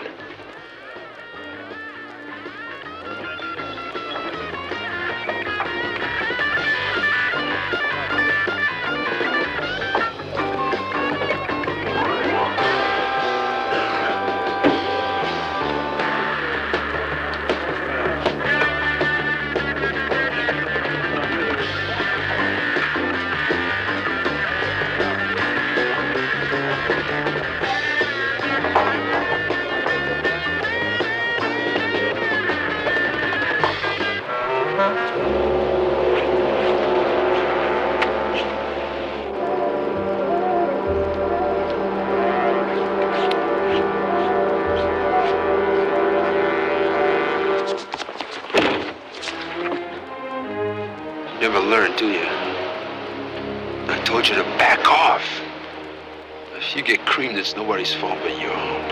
[SPEAKER 19] Never learn, do you? I told you to back off. If you get creamed, it's nobody's fault but your own.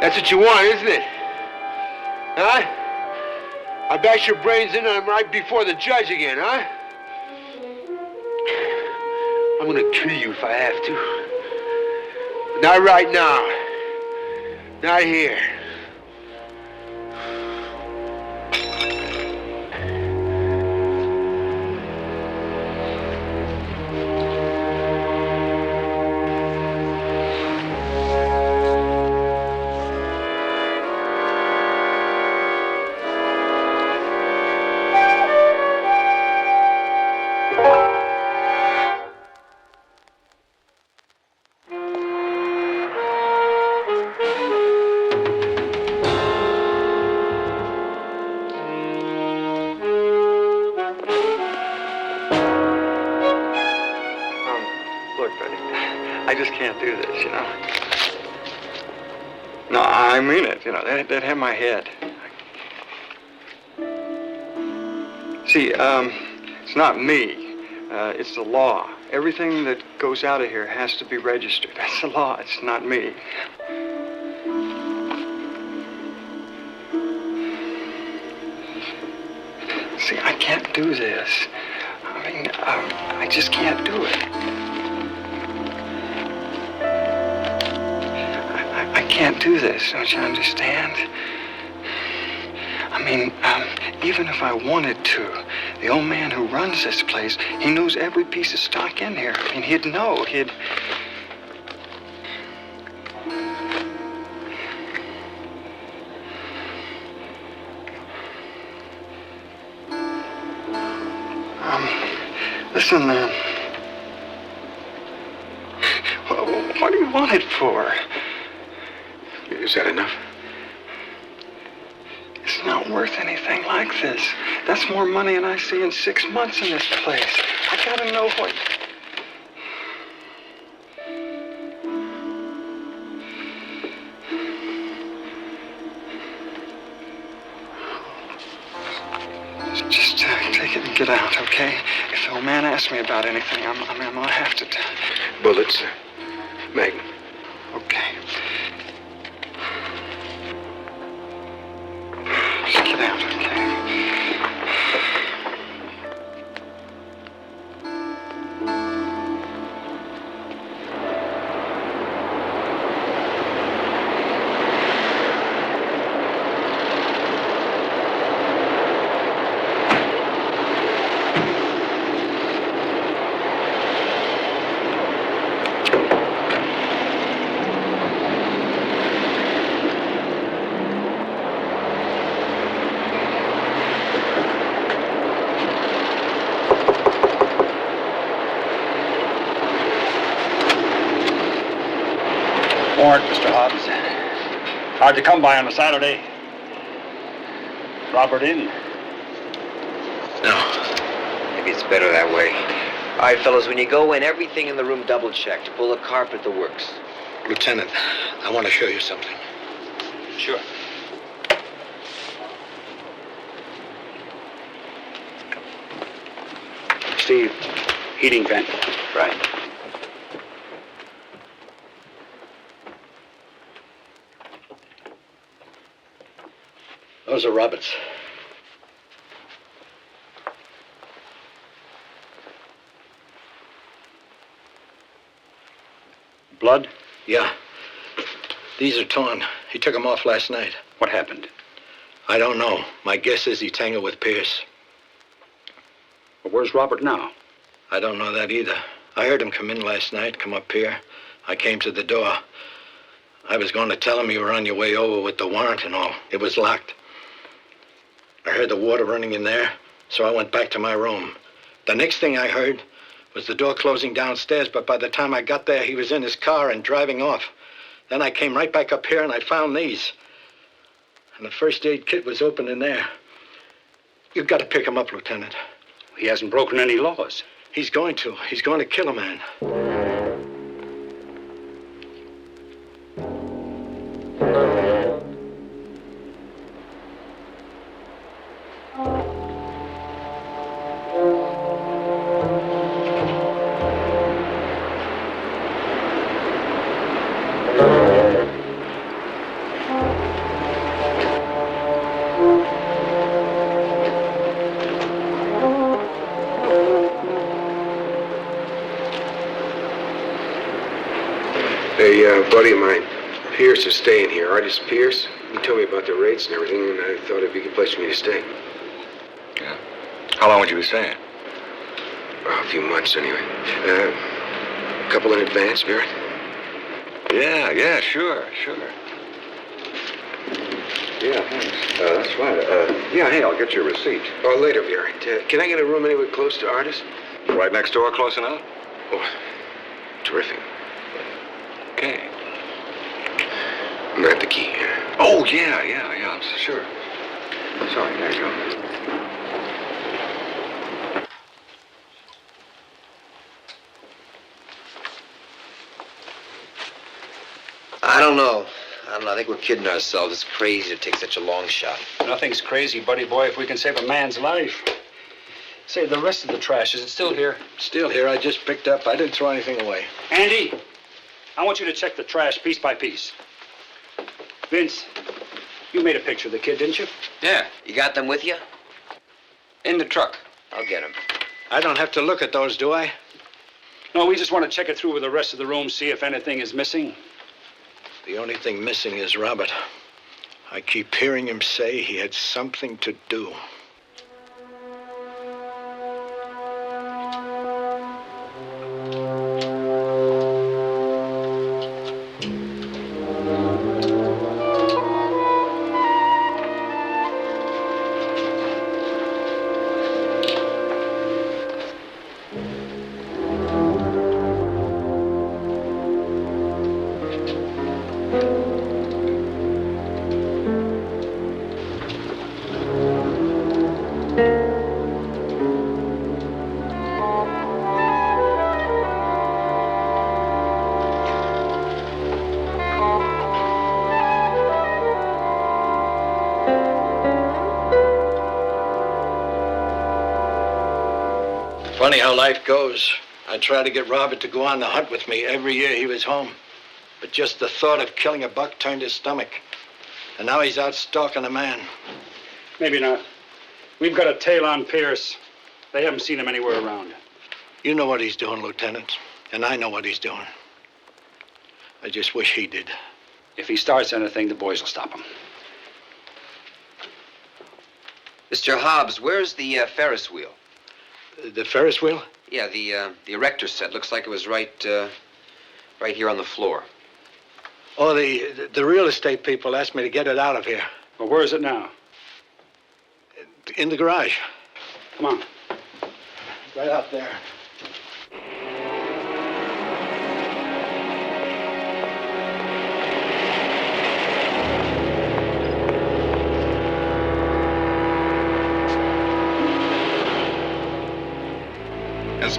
[SPEAKER 19] That's what you want, isn't it? Huh? I bash your brains into them right before the judge again, huh? I'm gonna kill you if I have to. But not right now. Not here.
[SPEAKER 18] Look, I just can't do this, you know. No, I mean it, you know. They'd have my head. See, it's not me. It's the law. Everything that goes out of here has to be registered. That's the law. It's not me. See, I can't do this. I mean, I just can't do it. I can't do this, don't you understand? I mean, even if I wanted to, the old man who runs this place, he knows every piece of stock in here. I mean, he'd know. Listen, what do you want it for?
[SPEAKER 19] Is that enough?
[SPEAKER 18] It's not worth anything like this. That's more money than I see in 6 months in this place. I gotta know what... Just take it and get out, okay? If the old man asks me about anything, I'm gonna have to...
[SPEAKER 19] Bullets, Magnum.
[SPEAKER 18] Okay. Just get out, okay?
[SPEAKER 10] Warrant, Mr. Hobbs. Hard to come by on a Saturday. Robert in?
[SPEAKER 6] No. Maybe it's better that way. All right, fellas, when you go in, everything in the room double-checked. Pull the carpet, the works.
[SPEAKER 5] Lieutenant, I want to show you something.
[SPEAKER 10] Sure. Steve, heating vent.
[SPEAKER 6] Right.
[SPEAKER 5] Those are Robert's.
[SPEAKER 10] Blood?
[SPEAKER 5] Yeah. These are torn. He took them off last night.
[SPEAKER 10] What happened?
[SPEAKER 5] I don't know. My guess is he tangled with Pierce.
[SPEAKER 10] Well, where's Robert now?
[SPEAKER 5] I don't know that either. I heard him come in last night, come up here. I came to the door. I was going to tell him you were on your way over with the warrant and all. It was locked. I heard the water running in there, so I went back to my room. The next thing I heard was the door closing downstairs, but by the time I got there, he was in his car and driving off. Then I came right back up here and I found these. And the first aid kit was open in there. You've got to pick him up, Lieutenant.
[SPEAKER 10] He hasn't broken any laws.
[SPEAKER 5] He's going to. He's going to kill a man.
[SPEAKER 16] A buddy of mine, Pierce, is staying here. Artist Pierce. He told me about the rates and everything, and I thought it'd be a good place for me to stay.
[SPEAKER 4] Yeah. How long would you be staying?
[SPEAKER 16] Oh, a few months, anyway. A couple in advance, Barrett?
[SPEAKER 4] Yeah, sure. Yeah, thanks. That's right. Yeah, hey, I'll get your receipt.
[SPEAKER 16] Oh, later, Barrett. Can I get a room anywhere close to Artist?
[SPEAKER 4] Right next door, close enough?
[SPEAKER 16] Oh, terrific.
[SPEAKER 4] Okay.
[SPEAKER 16] I'm at the key.
[SPEAKER 4] Oh, yeah, I'm sure. Sorry, there you go.
[SPEAKER 6] I don't know. I think we're kidding ourselves. It's crazy to take such a long shot.
[SPEAKER 10] Nothing's crazy, buddy boy, if we can save a man's life. Say, the rest of the trash, is it still here?
[SPEAKER 5] Still here. I just picked up. I didn't throw anything away.
[SPEAKER 10] Andy, I want you to check the trash piece by piece. Vince, you made a picture of the kid, didn't you?
[SPEAKER 6] Yeah. You got them with you?
[SPEAKER 10] In the truck.
[SPEAKER 6] I'll get them.
[SPEAKER 5] I don't have to look at those, do I?
[SPEAKER 10] No, we just want to check it through with the rest of the room, see if anything is missing.
[SPEAKER 5] The only thing missing is Robert. I keep hearing him say he had something to do. Funny how life goes. I tried to get Robert to go on the hunt with me every year he was home. But just the thought of killing a buck turned his stomach. And now he's out stalking a man.
[SPEAKER 10] Maybe not. We've got a tail on Pierce. They haven't seen him anywhere around.
[SPEAKER 5] You know what he's doing, Lieutenant. And I know what he's doing. I just wish he did.
[SPEAKER 10] If he starts anything, the boys will stop him.
[SPEAKER 6] Mr. Hobbs, where's the Ferris wheel?
[SPEAKER 5] The Ferris wheel?
[SPEAKER 6] Yeah, the erector set. Looks like it was right here on the floor.
[SPEAKER 5] Oh, the real estate people asked me to get it out of here.
[SPEAKER 10] Well, where is it now?
[SPEAKER 5] In the garage.
[SPEAKER 10] Come on.
[SPEAKER 5] Right out there.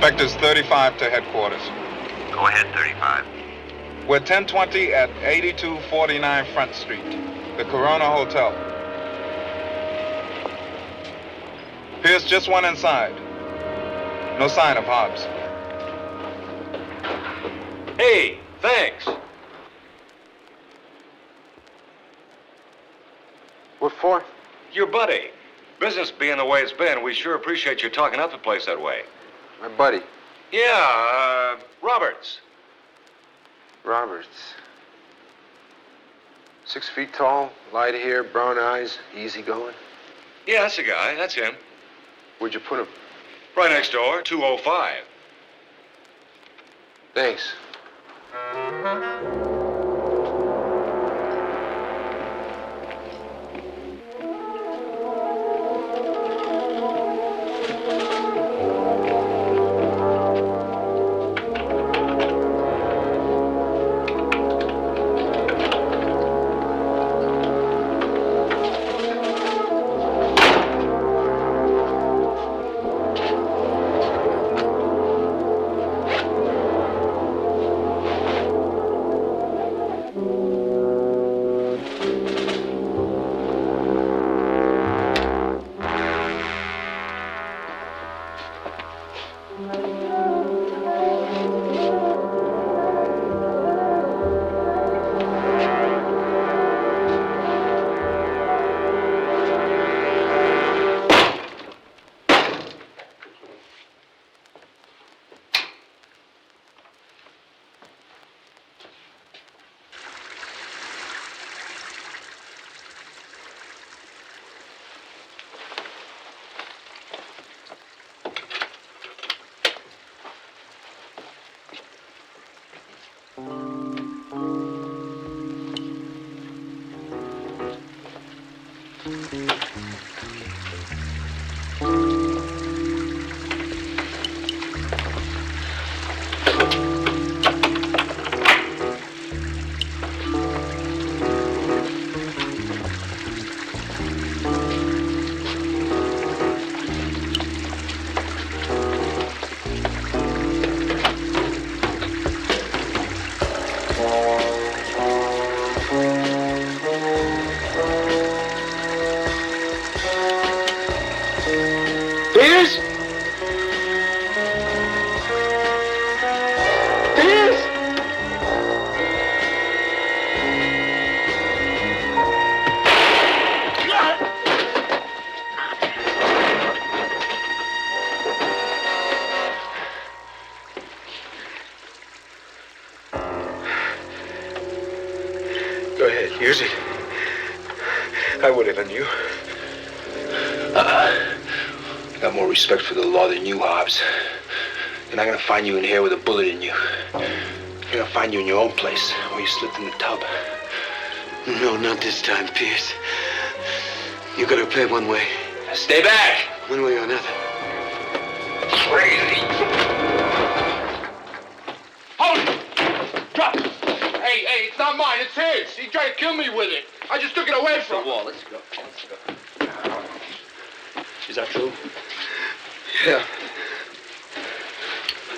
[SPEAKER 2] Inspectors 35 to headquarters.
[SPEAKER 22] Go ahead, 35.
[SPEAKER 2] We're 1020 at 8249 Front Street, the Corona Hotel. Pierce just went inside. No sign of Hobbs.
[SPEAKER 1] Hey, thanks.
[SPEAKER 8] What for?
[SPEAKER 1] Your buddy. Business being the way it's been, we sure appreciate you talking up the place that way.
[SPEAKER 8] My buddy.
[SPEAKER 1] Yeah, Roberts.
[SPEAKER 8] Roberts. 6 feet tall, light hair, brown eyes, easy going.
[SPEAKER 1] Yeah, that's the guy. That's him.
[SPEAKER 8] Where'd you put him?
[SPEAKER 1] Right next door, 205.
[SPEAKER 8] Thanks.
[SPEAKER 16] Go ahead, use it. I would have than you.
[SPEAKER 5] I got more respect for the law than you, Hobbs. And I'm gonna find you in here with a bullet in you. I'm gonna find you in your own place, where you slipped in the tub.
[SPEAKER 16] No, not this time, Pierce. You gotta play one way.
[SPEAKER 5] Stay back!
[SPEAKER 16] One way or another.
[SPEAKER 5] Crazy!
[SPEAKER 16] Hold it! Drop it! Hey, it's not mine, it's his. He tried to kill me with it. I just took it away from him.
[SPEAKER 6] Wall, let's go. Is that true?
[SPEAKER 16] Yeah.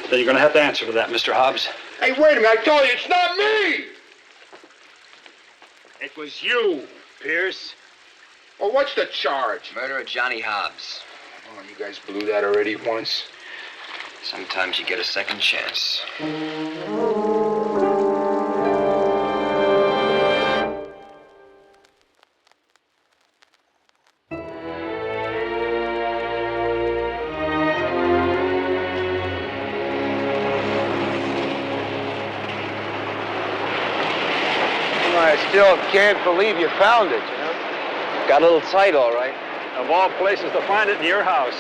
[SPEAKER 10] Then you're going to have to answer to that, Mr. Hobbs.
[SPEAKER 16] Hey, wait a minute, I told you, it's not me!
[SPEAKER 10] It was you, Pierce.
[SPEAKER 16] Well, what's the charge?
[SPEAKER 6] Murder of Johnny Hobbs.
[SPEAKER 5] Oh, you guys blew that already once.
[SPEAKER 6] Sometimes you get a second chance.
[SPEAKER 5] I still can't believe you found it, you know? Got a little tight, all right.
[SPEAKER 10] Of all places to find it, in your house.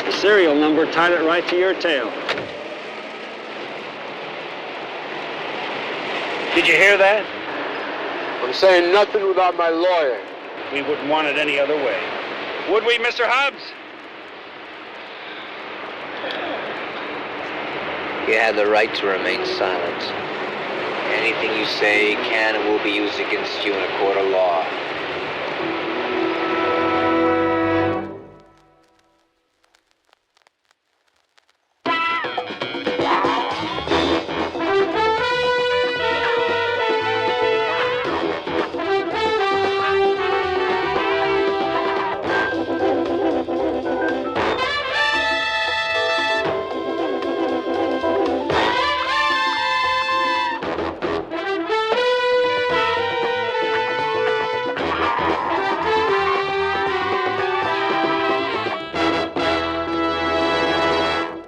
[SPEAKER 10] The serial number tied it right to your tail. Did you hear that?
[SPEAKER 8] I'm saying nothing without my lawyer.
[SPEAKER 10] We wouldn't want it any other way. Would we, Mr. Hobbs?
[SPEAKER 6] You have the right to remain silent. Anything you say can and will be used against you in a court of law.